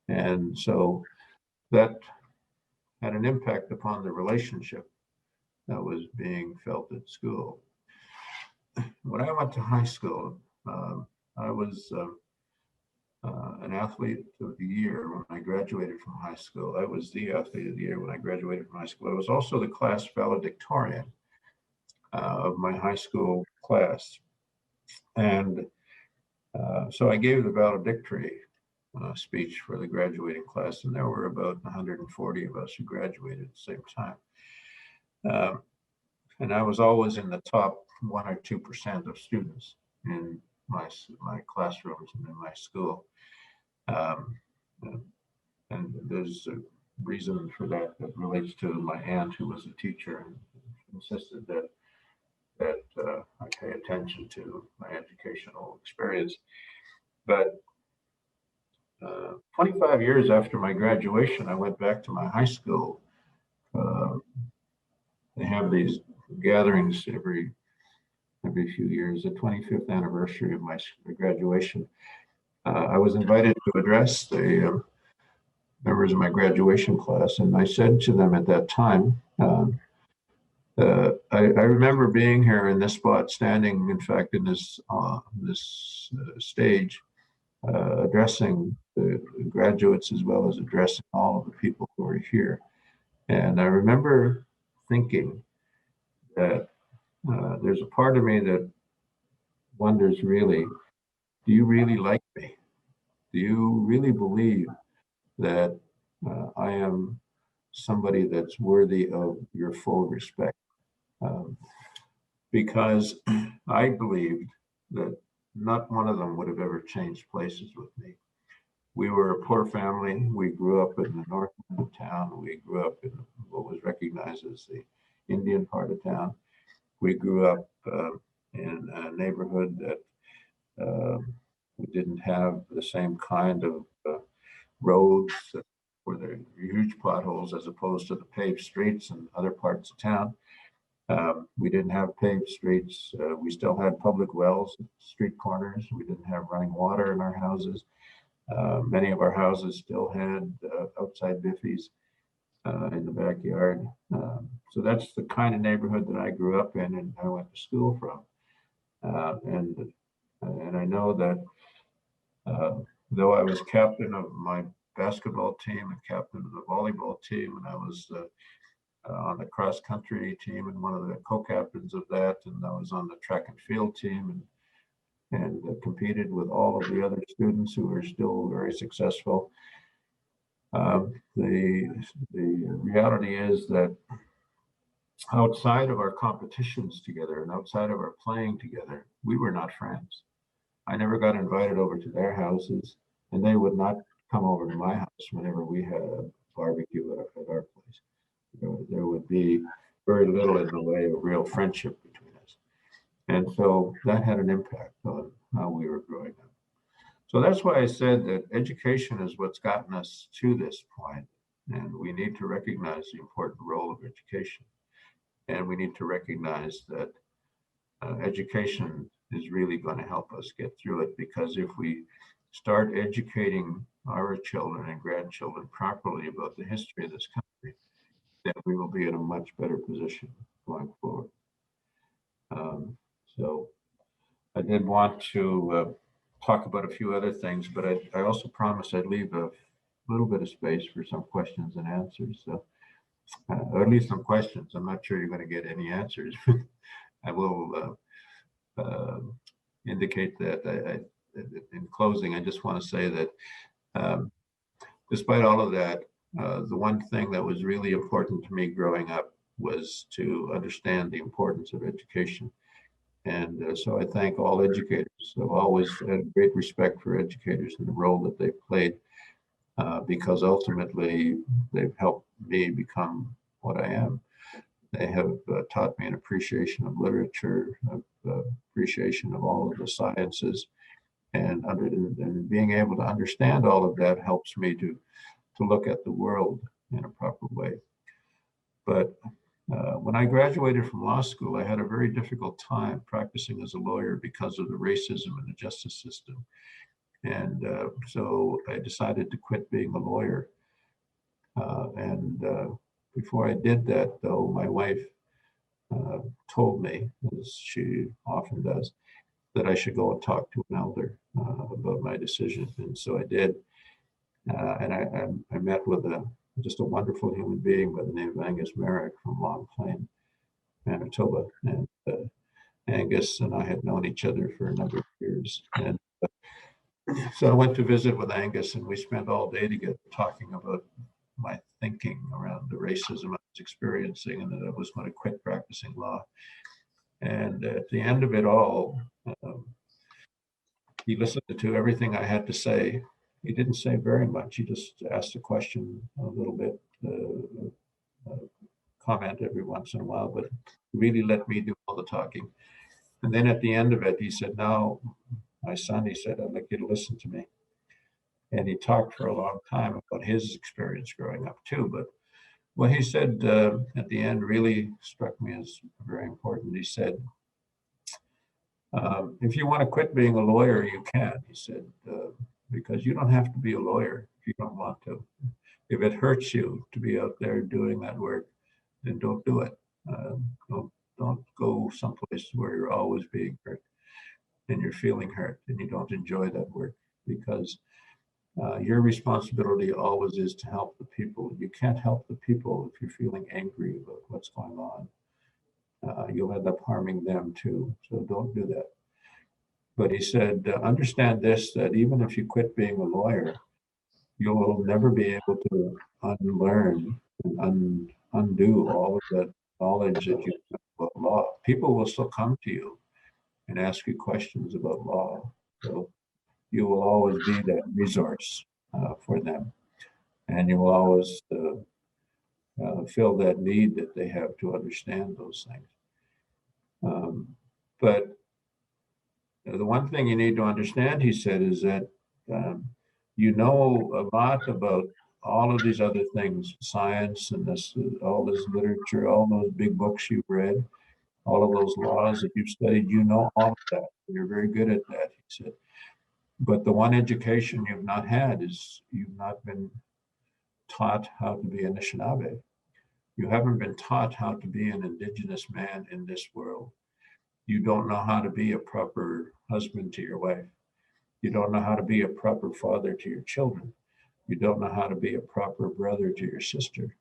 And so that had an impact upon the relationship that was being felt at school. When I went to high school, I was an athlete of the year when I graduated from high school. I was the athlete of the year when I graduated from high school. I was also the class valedictorian of my high school class. And so I gave the valedictory speech for the graduating class, and there were about 140 of us who graduated at the same time. And I was always in the top 1 or 2% of students in my classrooms and in my school. And there's a reason for that relates to my aunt, who was a teacher, and insisted that I pay attention to my educational experience. But 25 years after my graduation, I went back to my high school. They have these gatherings every few years, the 25th anniversary of my graduation. I was invited to address the members of my graduation class, and I said to them at that time, I remember being here in this spot, standing, in fact, in this stage, addressing the graduates as well as addressing all of the people who are here. And I remember thinking that there's a part of me that wonders, really, do you really like me? Do you really believe that I am somebody that's worthy of your full respect? Because I believed that not one of them would have ever changed places with me. We were a poor family. We grew up in the north end of town. We grew up in what was recognized as the Indian part of town. We grew up in a neighborhood that We didn't have the same kind of roads where there are huge potholes as opposed to the paved streets in other parts of town. We didn't have paved streets. We still had public wells at street corners. We didn't have running water in our houses. Many of our houses still had outside biffies in the backyard. So that's the kind of neighborhood that I grew up in and I went to school from. And I know that though I was captain of my basketball team and captain of the volleyball team, and I was on the cross country team and one of the co-captains of that, and I was on the track and field team and competed with all of the other students who are still very successful. The reality is that outside of our competitions together and outside of our playing together, we were not friends. I never got invited over to their houses, and they would not come over to my house whenever we had a barbecue at our place. There would be very little in the way of real friendship between us. And so that had an impact on how we were growing up. So that's why I said that education is what's gotten us to this point, and we need to recognize the important role of education. And we need to recognize that education is really going to help us get through it, because if we start educating our children and grandchildren properly about the history of this country, then we will be in a much better position going forward. So I did want to talk about a few other things, but I also promised I'd leave a little bit of space for some questions and answers. So, or at least some questions. I'm not sure you're going to get any answers. I will indicate that in closing, I just want to say that despite all of that, the one thing that was really important to me growing up was to understand the importance of education. And so I thank all educators. I've always had great respect for educators and the role that they've played, because ultimately they've helped me become what I am. They have taught me an appreciation of literature, appreciation of all of the sciences, and being able to understand all of that helps me to look at the world in a proper way. But when I graduated from law school, I had a very difficult time practicing as a lawyer because of the racism in the justice system. And so I decided to quit being a lawyer. And before I did that, though, my wife told me, as she often does, that I should go and talk to an elder about my decision. And so I did. And I met with just a wonderful human being by the name of Angus Merrick from Long Plain, Manitoba. And Angus and I had known each other for a number of years. And so I went to visit with Angus, and we spent all day together talking about my thinking around the racism I was experiencing, and that I was going to quit practicing law. And at the end of it all, he listened to everything I had to say. He didn't say very much. He just asked a question a little bit, comment every once in a while, but really let me do all the talking. And then at the end of it, he said, "Now, my son," he said, "I'd like you to listen to me." And he talked for a long time about his experience growing up too. But what he said at the end really struck me as very important. He said, "If you want to quit being a lawyer, you can," he said, "because you don't have to be a lawyer if you don't want to. If it hurts you to be out there doing that work, then don't do it. Don't go someplace where you're always being hurt and you're feeling hurt and you don't enjoy that work, because your responsibility always is to help the people. You can't help the people if you're feeling angry about what's going on. You'll end up harming them too. So don't do that." But he said, "Understand this, that even if you quit being a lawyer, you'll never be able to unlearn and undo all of that knowledge that you have about law. People will still come to you and ask you questions about law. So you will always be that resource for them. And you will always fill that need that they have to understand those things." But the one thing you need to understand, he said, is that you know a lot about all of these other things, science and this, all this literature, all those big books you've read, all of those laws that you've studied, you know all of that. You're very good at that, he said. But the one education you've not had is you've not been taught how to be an Anishinaabe. You haven't been taught how to be an Indigenous man in this world. You don't know how to be a proper husband to your wife. You don't know how to be a proper father to your children. You don't know how to be a proper brother to your sister.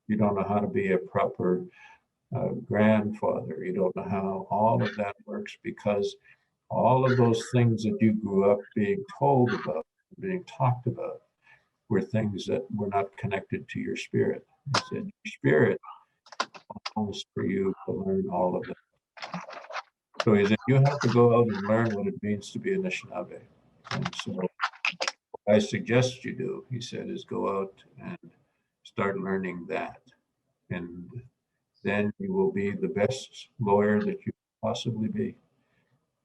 You don't know how to be a proper grandfather. You don't know how all of that works, because all of those things that you grew up being told about, being talked about, were things that were not connected to your spirit. He said, your spirit allows for you to learn all of that. So he said, you have to go out and learn what it means to be an Anishinaabe. And so what I suggest you do, he said, is go out and start learning that. And then you will be the best lawyer that you possibly be.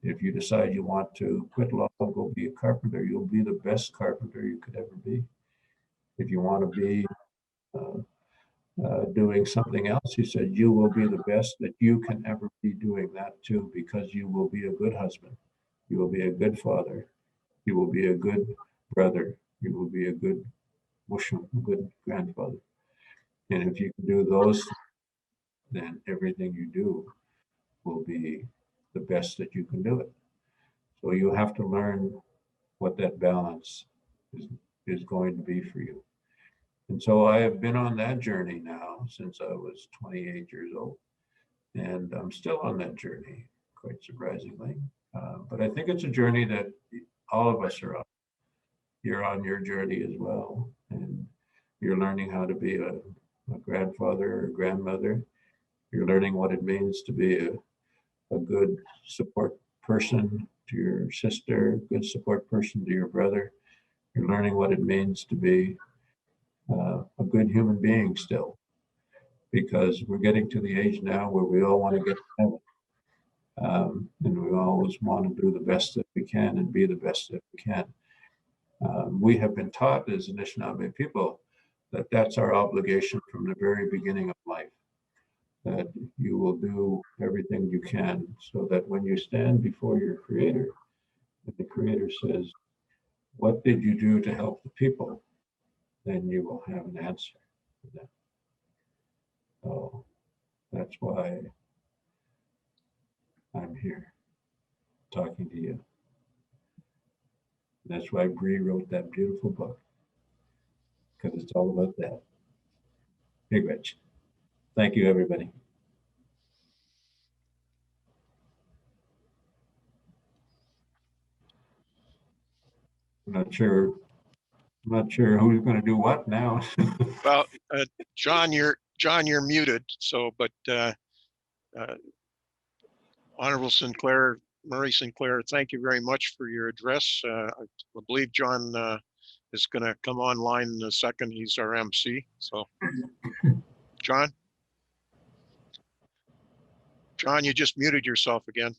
If you decide you want to quit law and go be a carpenter, you'll be the best carpenter you could ever be. If you want to be doing something else, he said, you will be the best that you can ever be doing that too, because you will be a good husband. You will be a good father. You will be a good brother. You will be a good mushum, good grandfather. And if you can do those, then everything you do will be the best that you can do it. So you have to learn what that balance is going to be for you. And so I have been on that journey now since I was 28 years old. And I'm still on that journey, quite surprisingly. But I think it's a journey that all of us are on. You're on your journey as well. And you're learning how to be a grandfather or grandmother. You're learning what it means to be a good support person to your sister, good support person to your brother. You're learning what it means to be a good human being still, because we're getting to the age now where we all want to get to heaven. And we always want to do the best that we can and be the best that we can. We have been taught as Anishinaabe people that that's our obligation from the very beginning of life, that you will do everything you can so that when you stand before your creator, and the creator says, what did you do to help the people? Then you will have an answer for that. So that's why I'm here talking to you. That's why Bree wrote that beautiful book, because it's all about that. Big Rich. Thank you, everybody. I'm not sure who's going to do what now. Well, John, you're muted. So, but Honorable Sinclair, Murray Sinclair, thank you very much for your address. I believe John is going to come online in a second. He's our MC. So, John, you just muted yourself again.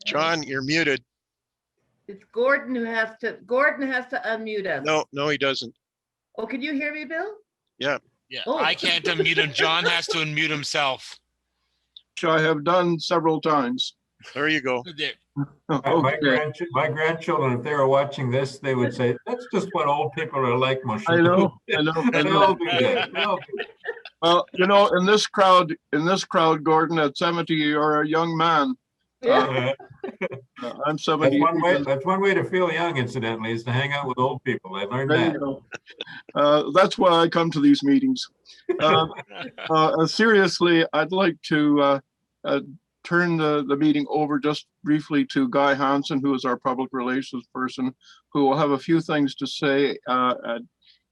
John, you're muted. It's Gordon who has to unmute us. No, he doesn't. Oh, can you hear me, Bill? Yeah. Yeah, Oh. I can't unmute him. John has to unmute himself. Which I have done several times. There you go. There. Okay. My grandchildren, if they were watching this, they would say, that's just what old people are like, Moshe. I know. They all do that. They all do that. Well, you know, in this crowd, Gordon, at 70, you're a young man. Yeah. I'm 70. That's one way to feel young, incidentally, is to hang out with old people. I learned There that. you go. That's why I come to these meetings. Seriously, I'd like to turn the meeting over just briefly to Guy Hansen, who is our public relations person, who will have a few things to say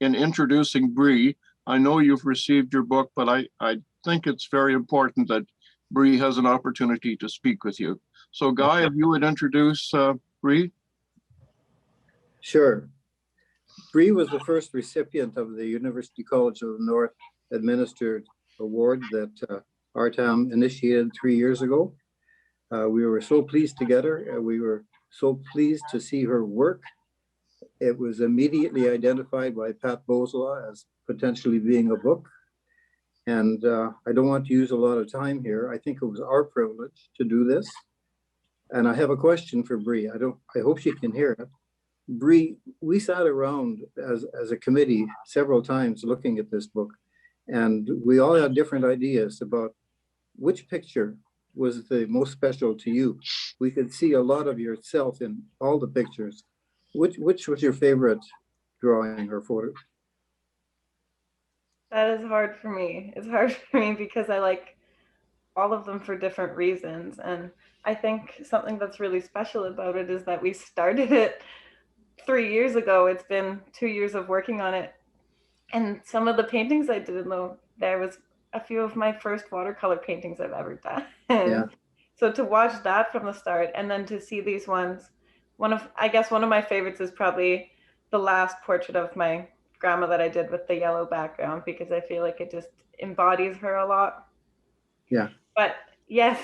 in introducing Bree. I know you've received your book, but I think it's very important that Bree has an opportunity to speak with you. So Guy, if you would introduce Bree. Sure. Bree was the first recipient of the University College of the North administered award that RTAM initiated 3 years ago. We were so pleased together. We were so pleased to see her work. It was immediately identified by Pat Bozola as potentially being a book. And I don't want to use a lot of time here. I think it was our privilege to do this. And I have a question for Bree. I hope she can hear it. Bree, we sat around as a committee several times looking at this book, and we all had different ideas about which picture was the most special to you. We could see a lot of yourself in all the pictures. Which was your favorite drawing or photo? That is hard for me. It's hard for me because I like all of them for different reasons. And I think something that's really special about it is that we started it 3 years ago. It's been 2 years of working on it. And some of the paintings I did, though, there was a few of my first watercolor paintings I've ever done. Yeah. So to watch that from the start and then to see these ones, I guess one of my favorites is probably the last portrait of my grandma that I did with the yellow background, because I feel like it just embodies her a lot. Yeah. But yes,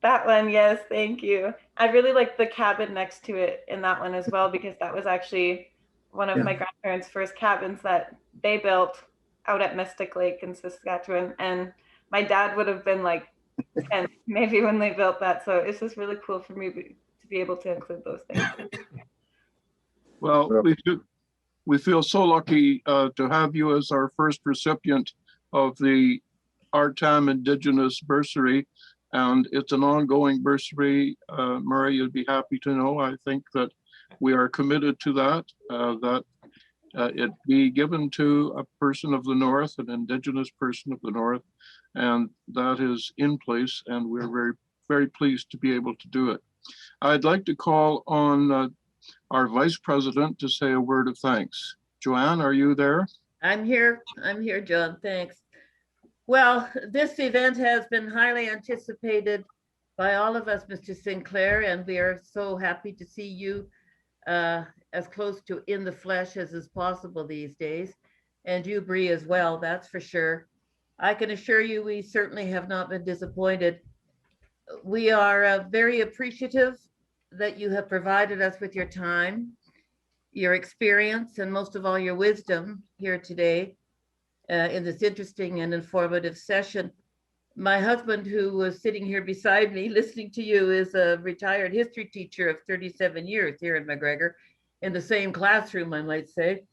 that one, yes, thank you. I really like the cabin next to it in that one as well, because that was actually one of my grandparents' first cabins that they built out at Mystic Lake in Saskatchewan. And my dad would have been like 10 maybe when they built that. So it's just really cool for me to be able to include those things. Well, we feel so lucky to have you as our first recipient of the RTAM Indigenous Bursary, and it's an ongoing bursary. Murray, you'd be happy to know, I think that we are committed to that, that it be given to a person of the North, an Indigenous person of the North, and that is in place, and we're very, very pleased to be able to do it. I'd like to call on our Vice President to say a word of thanks. Joanne, are you there? I'm here, John, thanks. Well, this event has been highly anticipated by all of us, Mr. Sinclair, and we are so happy to see you as close to in the flesh as is possible these days, and you, Bree, as well, that's for sure. I can assure you we certainly have not been disappointed. We are very appreciative that you have provided us with your time, your experience, and most of all, your wisdom here today in this interesting and informative session. My husband, who was sitting here beside me listening to you, is a retired history teacher of 37 years here in McGregor, in the same classroom, I might say.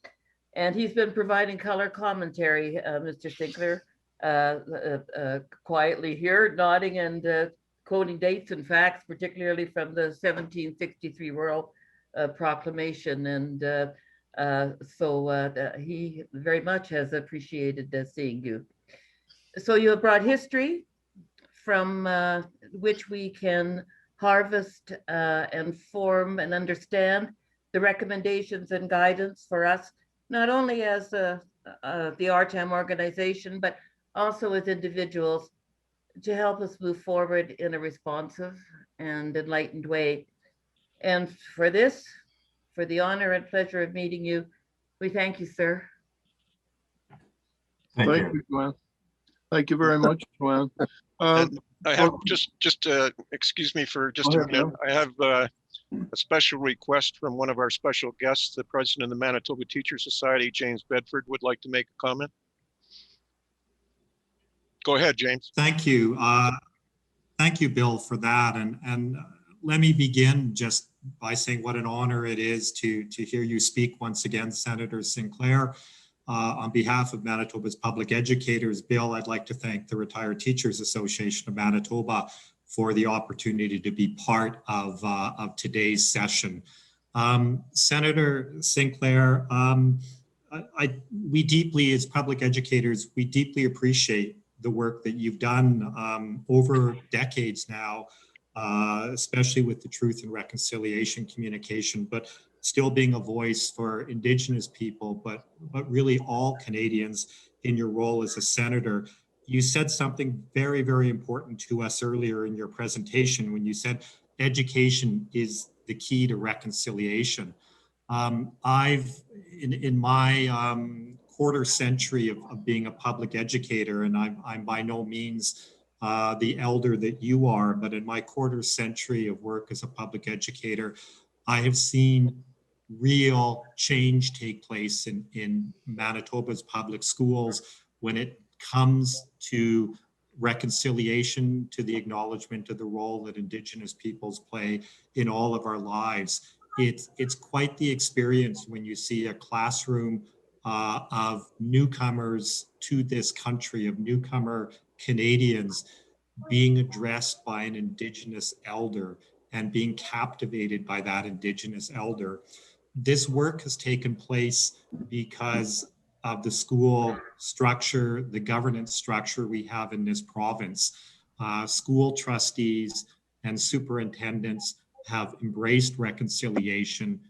And he's been providing color commentary, Mr. Sinclair, quietly here, nodding and quoting dates and facts, particularly from the 1763 Royal Proclamation. And so he very much has appreciated seeing you. So you have brought history from which we can harvest and form and understand the recommendations and guidance for us, not only as the RTAM organization, but also as individuals, to help us move forward in a responsive and enlightened way. And for this, for the honor and pleasure of meeting you, we thank you, sir. Thank you. Joanne. Thank you very much, Joanne. I have just excuse me for just a minute. I have a special request from one of our special guests. The president of the Manitoba Teachers Society, James Bedford, would like to make a comment. Go ahead, James. Thank you. Thank you, Bill, for that. And let me begin just by saying what an honor it is to hear you speak once again, Senator Sinclair. On behalf of Manitoba's public educators, Bill, I'd like to thank the Retired Teachers Association of Manitoba for the opportunity to be part of today's session. Senator Sinclair, we deeply, as public educators, we deeply appreciate the work that you've done over decades now, especially with the Truth and Reconciliation communication, but still being a voice for Indigenous people, but really all Canadians in your role as a senator. You said something very, very important to us earlier in your presentation when you said education is the key to reconciliation. I've, in my quarter century of being a public educator, and I'm by no means the elder that you are, but in my quarter century of work as a public educator, I have seen real change take place in Manitoba's public schools when it comes to reconciliation, to the acknowledgement of the role that Indigenous peoples play in all of our lives. It's quite the experience when you see a classroom of newcomers to this country, of newcomer Canadians being addressed by an Indigenous elder and being captivated by that Indigenous elder. This work has taken place because of the school structure, the governance structure we have in this province. School trustees and superintendents have embraced reconciliation,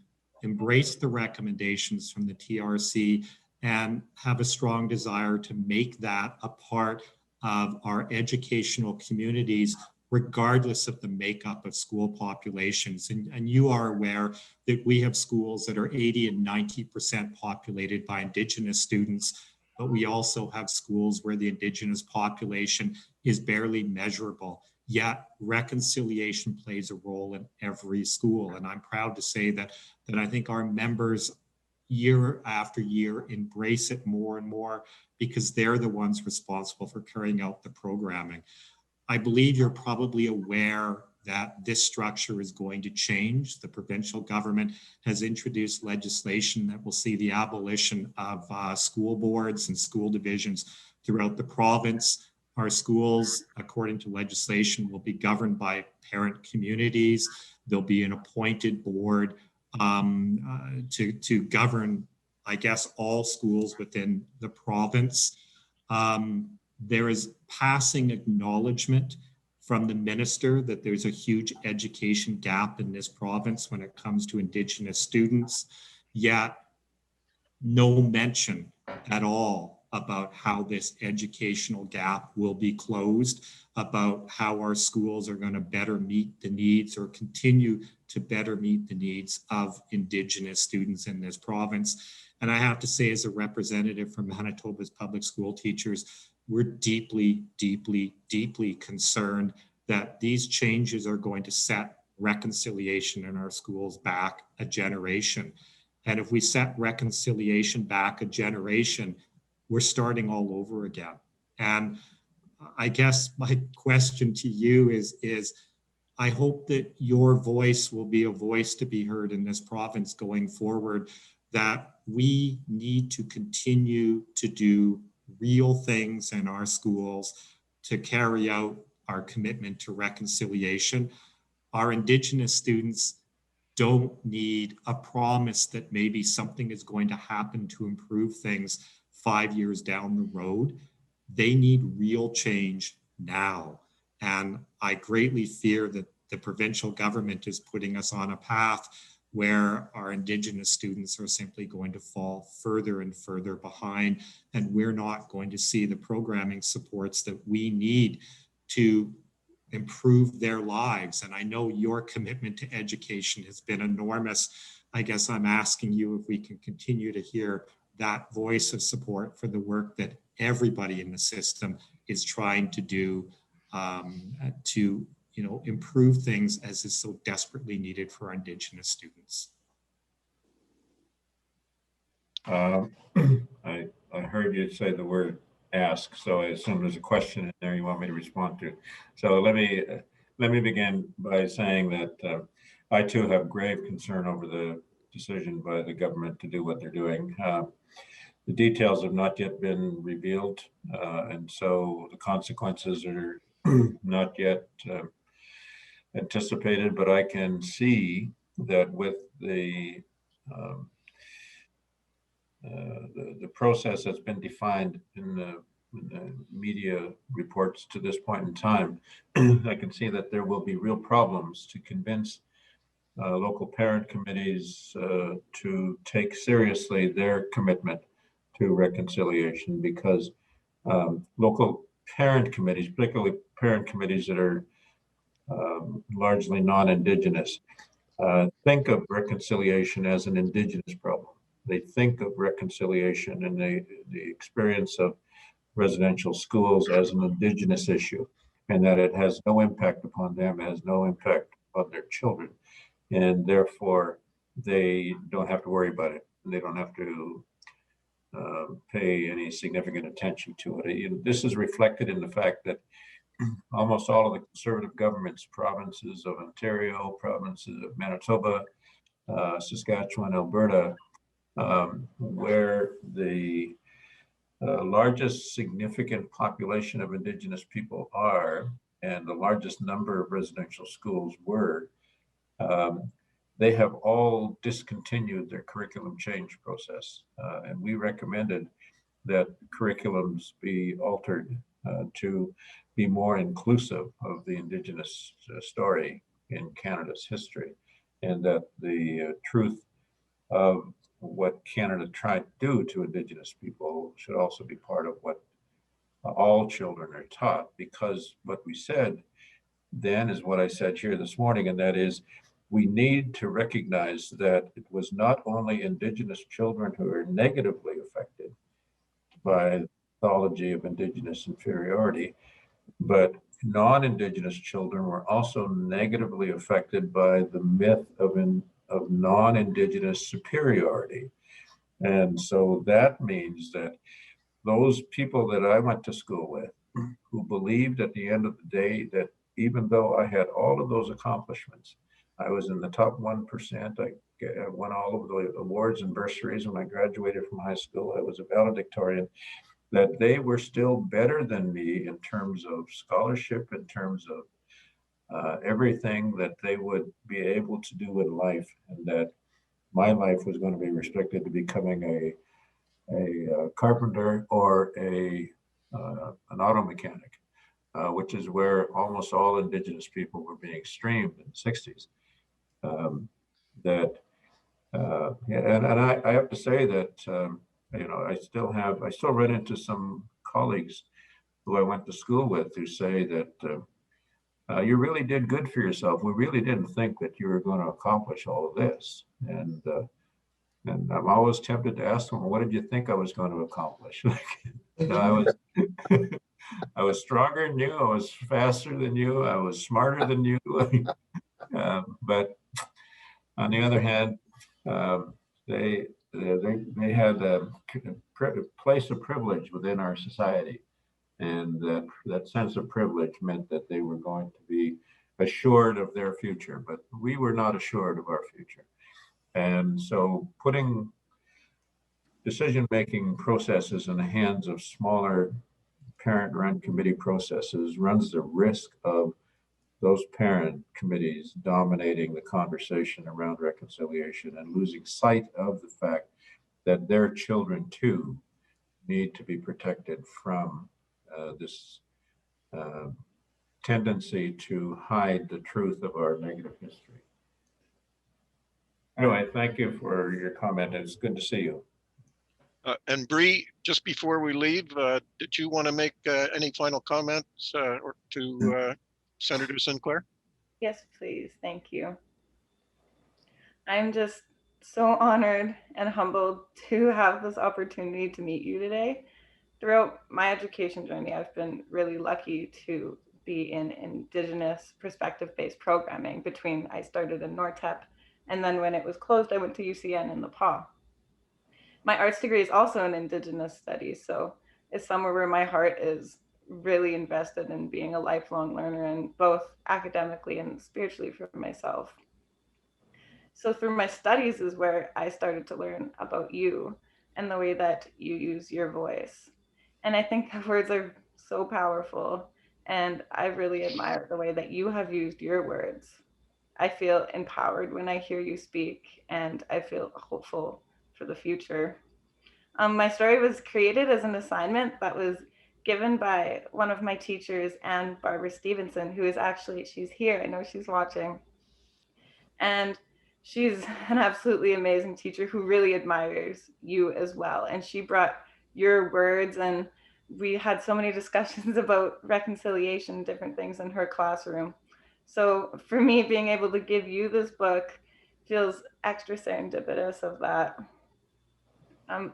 embraced the recommendations from the TRC, and have a strong desire to make that a part of our educational communities, regardless of the makeup of school populations. And you are aware that we have schools that are 80 and 90% populated by Indigenous students, but we also have schools where the Indigenous population is barely measurable. Yet reconciliation plays a role in every school. And I'm proud to say that I think our members year after year embrace it more and more because they're the ones responsible for carrying out the programming. I believe you're probably aware that this structure is going to change. The provincial government has introduced legislation that will see the abolition of school boards and school divisions throughout the province. Our schools, according to legislation, will be governed by parent communities. There'll be an appointed board to govern, I guess, all schools within the province. There is passing acknowledgement from the minister that there's a huge education gap in this province when it comes to Indigenous students, yet no mention at all about how this educational gap will be closed, about how our schools are going to better meet the needs or continue to better meet the needs of Indigenous students in this province. And I have to say, as a representative from Manitoba's public school teachers, we're deeply, deeply, deeply concerned that these changes are going to set reconciliation in our schools back a generation. And if we set reconciliation back a generation, we're starting all over again. And I guess my question to you is I hope that your voice will be a voice to be heard in this province going forward, that we need to continue to do real things in our schools to carry out our commitment to reconciliation. Our Indigenous students don't need a promise that maybe something is going to happen to improve things 5 years down the road. They need real change now. And I greatly fear that the provincial government is putting us on a path where our Indigenous students are simply going to fall further and further behind, and we're not going to see the programming supports that we need to improve their lives. And I know your commitment to education has been enormous. I guess I'm asking you if we can continue to hear that voice of support for the work that everybody in the system is trying to do to improve things as is so desperately needed for our Indigenous students. I heard you say the word ask, so I assume there's a question in there you want me to respond to. So let me begin by saying that I too have grave concern over the decision by the government to do what they're doing. The details have not yet been revealed, and so the consequences are not yet anticipated, but I can see that with the process that's been defined in the media reports to this point in time, I can see that there will be real problems to convince local parent committees to take seriously their commitment to reconciliation, because local parent committees, particularly parent committees that are largely non-Indigenous, think of reconciliation as an Indigenous problem. they think of reconciliation and the experience of residential schools as an Indigenous issue, and that it has no impact upon them, has no impact on their children, and therefore they don't have to worry about it. They don't have to pay any significant attention to it. This is reflected in the fact that almost all of the conservative governments, provinces of Ontario, provinces of Manitoba, Saskatchewan, Alberta, where the largest significant population of Indigenous people are, and the largest number of residential schools were, they have all discontinued their curriculum change process. And we recommended that curriculums be altered to be more inclusive of the Indigenous story in Canada's history, and that the truth of what Canada tried to do to Indigenous people should also be part of what all children are taught. Because what we said then is what I said here this morning, and that is we need to recognize that it was not only Indigenous children who are negatively affected by the mythology of Indigenous inferiority, but non-Indigenous children were also negatively affected by the myth of non-Indigenous superiority. And so that means that those people that I went to school with, who believed at the end of the day that even though I had all of those accomplishments, I was in the top 1%, I won all of the awards and bursaries when I graduated from high school, I was a valedictorian, that they were still better than me in terms of scholarship, in terms of everything that they would be able to do in life, and that my life was going to be restricted to becoming a carpenter or an auto mechanic, which is where almost all Indigenous people were being streamed in the 60s. And I have to say that I still run into some colleagues who I went to school with who say that you really did good for yourself. We really didn't think that you were going to accomplish all of this. And I'm always tempted to ask them, what did you think I was going to accomplish? I was stronger than you. I was faster than you. I was smarter than you. But on the other hand, they had a place of privilege within our society, and that sense of privilege meant that they were going to be assured of their future, but we were not assured of our future. And so putting decision-making processes in the hands of smaller parent-run committee processes runs the risk of those parent committees dominating the conversation around reconciliation and losing sight of the fact that their children too need to be protected from this tendency to hide the truth of our negative history. Anyway, thank you for your comment. It's good to see you. And Bree, just before we leave, did you want to make any final comments or to Senator Sinclair? Yes, please. Thank you. I'm just so honored and humbled to have this opportunity to meet you today. Throughout my education journey, I've been really lucky to be in Indigenous perspective-based programming between I started in NORTEP, and then when it was closed, I went to UCN in Nepal. My arts degree is also in Indigenous studies, so it's somewhere where my heart is really invested in being a lifelong learner, and both academically and spiritually for myself. So through my studies is where I started to learn about you and the way that you use your voice. And I think words are so powerful, and I really admire the way that you have used your words. I feel empowered when I hear you speak, and I feel hopeful for the future. My story was created as an assignment that was given by one of my teachers, Anne Barbara Stevenson, who is actually, she's here, I know she's watching. And she's an absolutely amazing teacher who really admires you as well. And she brought your words, and we had so many discussions about reconciliation, different things in her classroom. So for me, being able to give you this book feels extra serendipitous of that.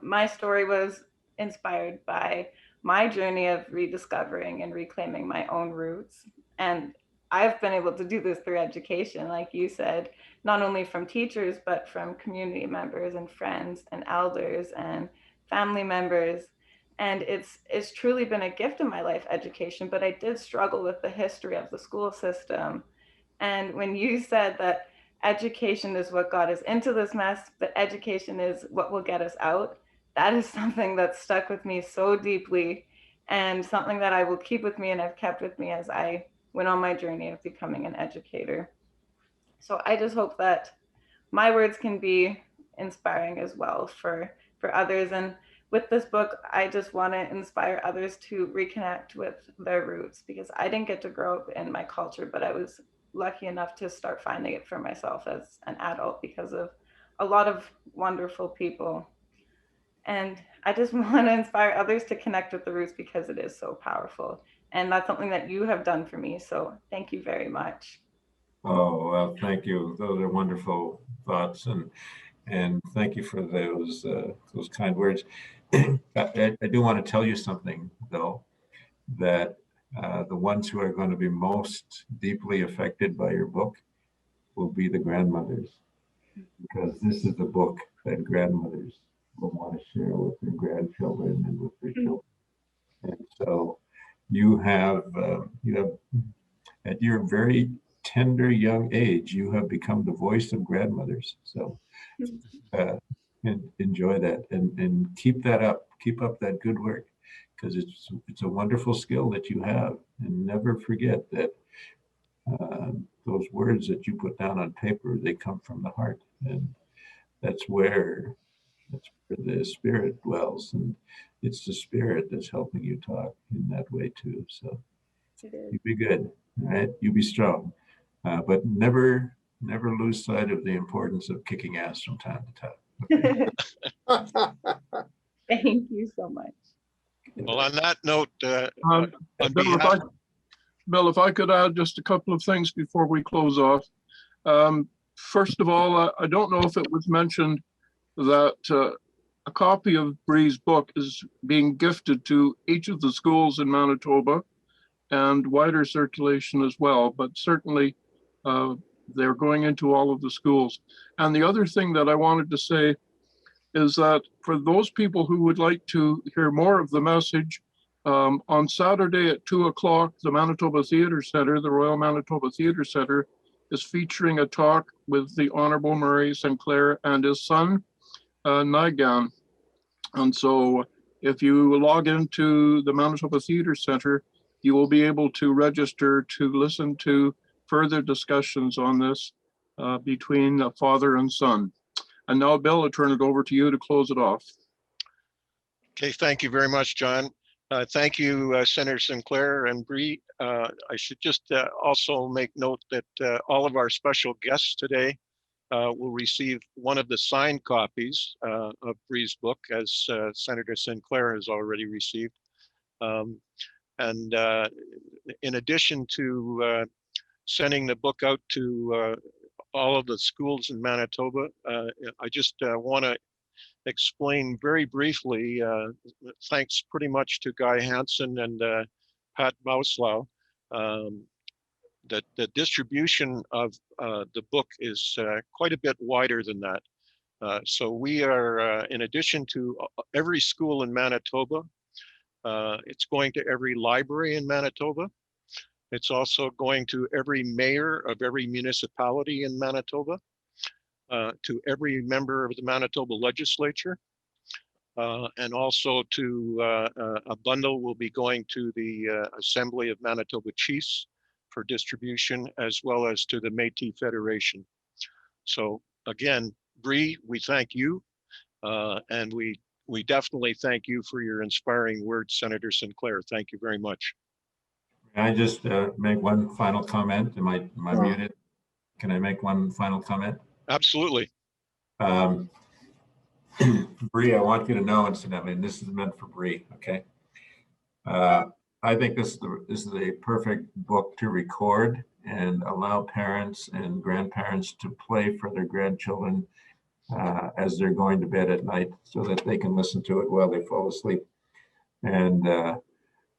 My story was inspired by my journey of rediscovering and reclaiming my own roots. And I've been able to do this through education, like you said, not only from teachers, but from community members and friends and elders and family members. And it's truly been a gift in my life, education, but I did struggle with the history of the school system. And when you said that education is what got us into this mess, but education is what will get us out, that is something that stuck with me so deeply, and something that I will keep with me and I've kept with me as I went on my journey of becoming an educator. So I just hope that my words can be inspiring as well for others. And with this book, I just want to inspire others to reconnect with their roots, because I didn't get to grow up in my culture, but I was lucky enough to start finding it for myself as an adult because of a lot of wonderful people. And I just want to inspire others to connect with the roots because it is so powerful. And that's something that you have done for me. So thank you very much. Oh, well, thank you. Those are wonderful thoughts, and thank you for those kind words. I do want to tell you something, though, that the ones who are going to be most deeply affected by your book will be the grandmothers, because this is the book that grandmothers will want to share with their grandchildren and with their children. And so you have at your very tender young age, you have become the voice of grandmothers. So enjoy that and keep that up. Keep up that good work, because it's a wonderful skill that you have. And never forget that those words that you put down on paper, they come from the heart, and that's where the spirit dwells, and it's the spirit that's helping you talk in that way too. So you be good, all right? You be strong, but never lose sight of the importance of kicking ass from time to time. Thank you so much. Well, on that note, Bill, if I could add just a couple of things before we close off. First of all, I don't know if it was mentioned that a copy of Bree's book is being gifted to each of the schools in Manitoba and wider circulation as well, but certainly they're going into all of the schools. And the other thing that I wanted to say is that for those people who would like to hear more of the message, on Saturday at 2 o'clock, the Manitoba Theatre Centre, the Royal Manitoba Theatre Centre, is featuring a talk with the Honorable Murray Sinclair and his son, Nigan. And so if you log into the Manitoba Theatre Centre, you will be able to register to listen to further discussions on this between the father and son. And now, Bill, I turn it over to you to close it off. okay, thank you very much, John. Thank you, Senator Sinclair and Bree. I should just also make note that all of our special guests today will receive one of the signed copies of Bree's book, as Senator Sinclair has already received. And in addition to sending the book out to all of the schools in Manitoba, I just want to explain very briefly, thanks pretty much to Guy Hansen and Pat Mauslau, that the distribution of the book is quite a bit wider than that. So we are, in addition to every school in Manitoba, it's going to every library in Manitoba. It's also going to every mayor of every municipality in Manitoba, to every member of the Manitoba legislature, and also to a bundle will be going to the Assembly of Manitoba Chiefs for distribution, as well as to the Métis Federation. So again, Bree, we thank you, and we definitely thank you for your inspiring words, Senator Sinclair. Thank you very much. Can I just make one final comment? Am I muted? Can I make one final comment? Absolutely. Bree, I want you to know, incidentally, and this is meant for Bree, okay? I think this is a perfect book to record and allow parents and grandparents to play for their grandchildren as they're going to bed at night so that they can listen to it while they fall asleep. And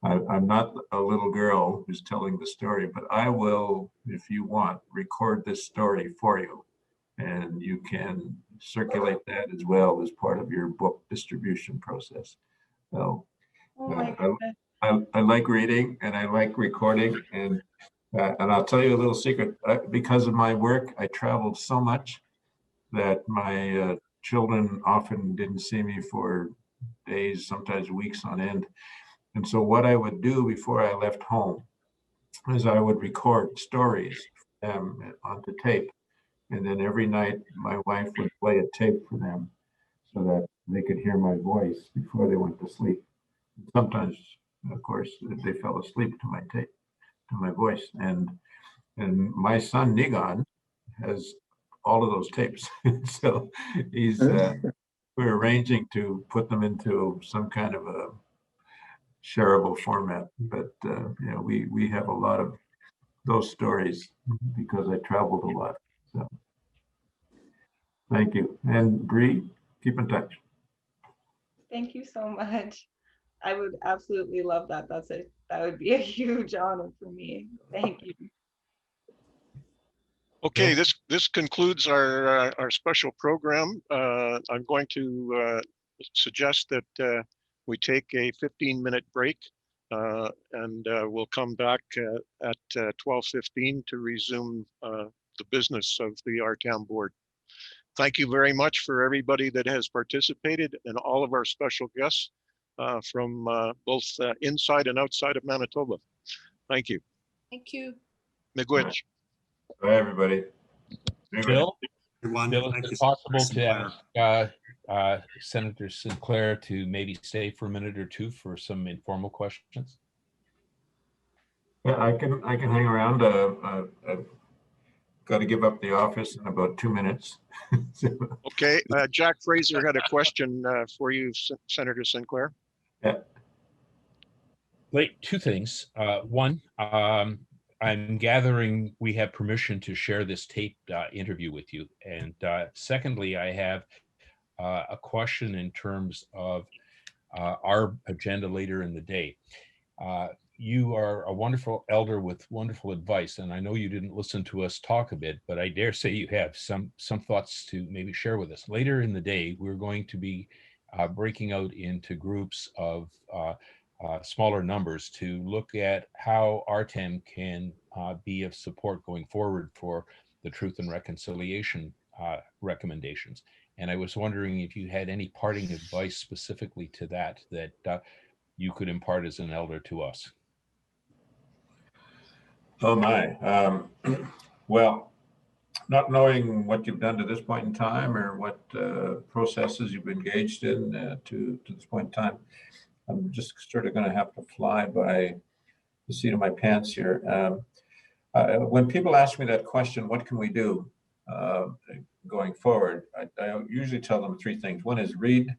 I'm not a little girl who's telling the story, but I will, if you want, record this story for you. And you can circulate that as well as part of your book distribution process. So Oh my goodness. I like reading and I like recording, and I'll tell you a little secret. Because of my work, I traveled so much that my children often didn't see me for days, sometimes weeks on end. And so what I would do before I left home is I would record stories for them onto tape. And then every night my wife would play a tape for them so that they could hear my voice before they went to sleep. Sometimes, of course, they fell asleep to my tape, to my voice. And my son Nigon has all of those tapes. So he's we're arranging to put them into some kind of a shareable format. But yeah, we have a lot of those stories because I traveled a lot. So thank you. And Bree, keep in touch. Thank you so much. I would absolutely love that. That would be a huge honor for me. Thank you. Okay, this concludes our special program. I'm going to suggest that we take a 15-minute break and we'll come back at 12:15 to resume the business of the RTAM board. Thank you very much for everybody that has participated and all of our special guests from both inside and outside of Manitoba. Thank you. Thank you. Miigwech. Bye, everybody. Bill, Everyone, Bill, thank is you, it possible Senator to Sinclair. ask Senator Sinclair to maybe stay for a minute or two for some informal questions? Yeah, I can hang around. I've got to give up the office in about 2 minutes. Okay, Jack Fraser had a question for you, Senator Sinclair. Yeah. Wait, two things. One, I'm gathering we have permission to share this taped interview with you. And secondly, I have a question in terms of our agenda later in the day. You are a wonderful elder with wonderful advice, and I know you didn't listen to us talk a bit, but I dare say you have some thoughts to maybe share with us. Later in the day, we're going to be breaking out into groups of smaller numbers to look at how RTAM can be of support going forward for the Truth and Reconciliation recommendations. And I was wondering if you had any parting advice specifically to that you could impart as an elder to us. Oh my. Well, not knowing what you've done to this point in time or what processes you've engaged in to this point in time, I'm just sort of going to have to fly by the seat of my pants here. When people ask me that question, what can we do going forward? I usually tell them three things. One is read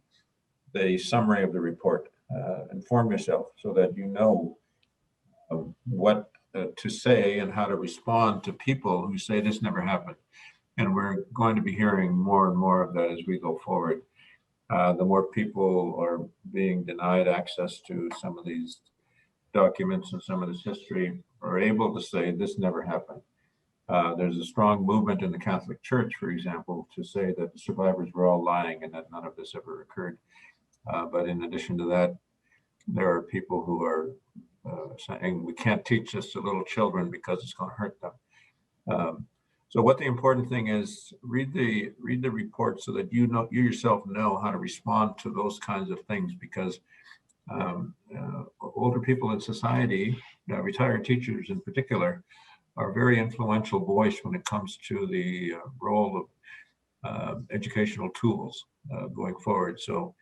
the summary of the report, inform yourself so that you know what to say and how to respond to people who say this never happened. And we're going to be hearing more and more of that as we go forward. The more people are being denied access to some of these documents and some of this history are able to say this never happened. There's a strong movement in the Catholic Church, for example, to say that the survivors were all lying and that none of this ever occurred. But in addition to that, there are people who are saying we can't teach this to little children because it's going to hurt them. So what the important thing is, read the report so that you yourself know how to respond to those kinds of things, because older people in society, retired teachers in particular, are a very influential voice when it comes to the role of educational tools going forward. So.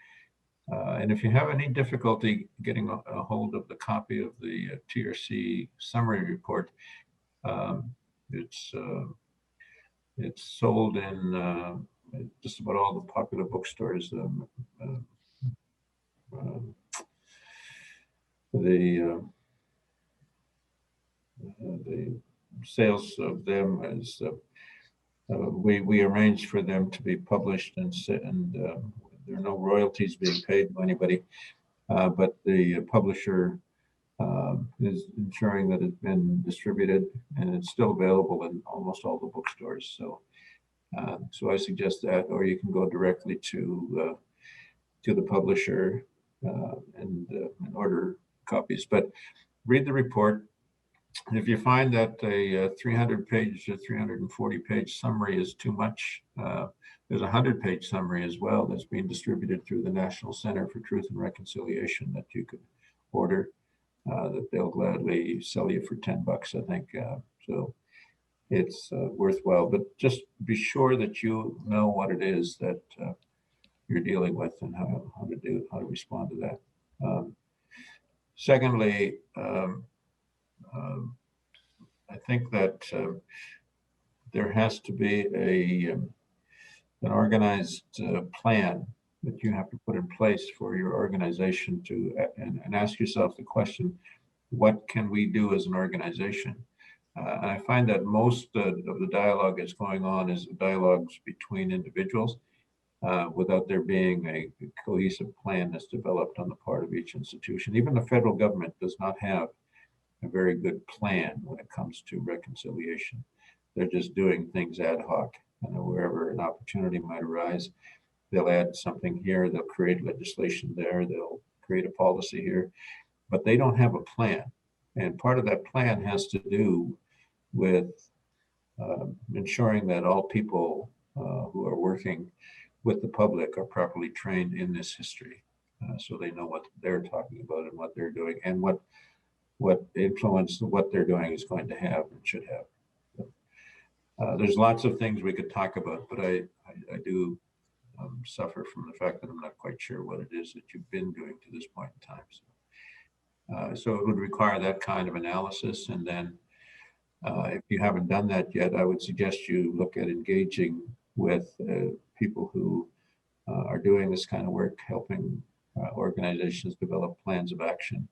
And if you have any difficulty getting a hold of the copy of the TRC summary report, it's sold in just about all the popular bookstores. The sales of them is we arranged for them to be published and there are no royalties being paid to anybody, but the publisher is ensuring that it's been distributed and it's still available in almost all the bookstores. So, so I suggest that, or you can go directly to the publisher and order copies. But read the report. And if you find that a 300-page to 340-page summary is too much, there's a 100-page summary as well that's being distributed through the National Center for Truth and Reconciliation that you could order. That they'll gladly sell you for $10, I think. So it's worthwhile, but just be sure that you know what it is that you're dealing with and how to respond to that. Secondly, I think that there has to be an organized plan that you have to put in place for your organization to, and ask yourself the question, what can we do as an organization? And I find that most of the dialogue that's going on is dialogues between individuals without there being a cohesive plan that's developed on the part of each institution. Even the federal government does not have a very good plan when it comes to reconciliation. They're just doing things ad hoc, wherever an opportunity might arise. They'll add something here, they'll create legislation there, they'll create a policy here, but they don't have a plan. And part of that plan has to do with ensuring that all people who are working with the public are properly trained in this history, so they know what they're talking about and what they're doing and what influence what they're doing is going to have and should have. There's lots of things we could talk about, but I do suffer from the fact that I'm not quite sure what it is that you've been doing to this point in time. So it would require that kind of analysis. And then if you haven't done that yet, I would suggest you look at engaging with people who are doing this kind of work, helping organizations develop plans of action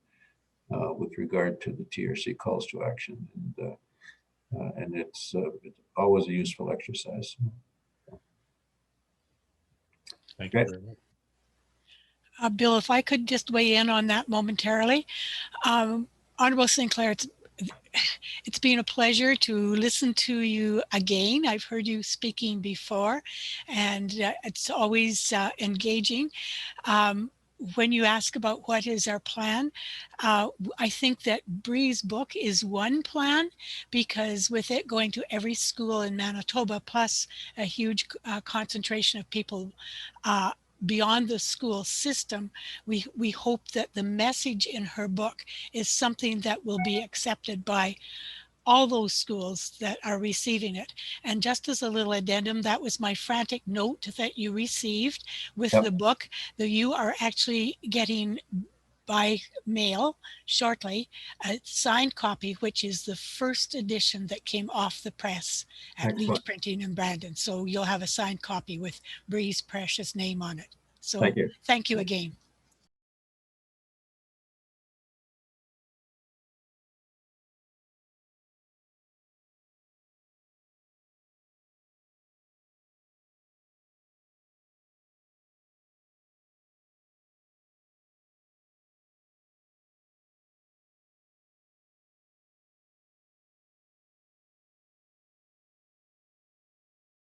with regard to the TRC calls to action. And it's always a useful exercise. Thank you very much. Bill, if I could just weigh in on that momentarily. Honorable Sinclair, it's been a pleasure to listen to you again. I've heard you speaking before, and it's always engaging. When you ask about what is our plan, I think that Bree's book is one plan, because with it going to every school in Manitoba, plus a huge concentration of people beyond the school system, we hope that the message in her book is something that will be accepted by all those schools that are receiving it. And just as a little addendum, that was my frantic note that you received with the book, that you are actually getting by mail shortly a signed copy, which is the first edition that came off the press at Leach Printing in Brandon. So you'll have a signed copy with Bree's precious name on it. So thank you again.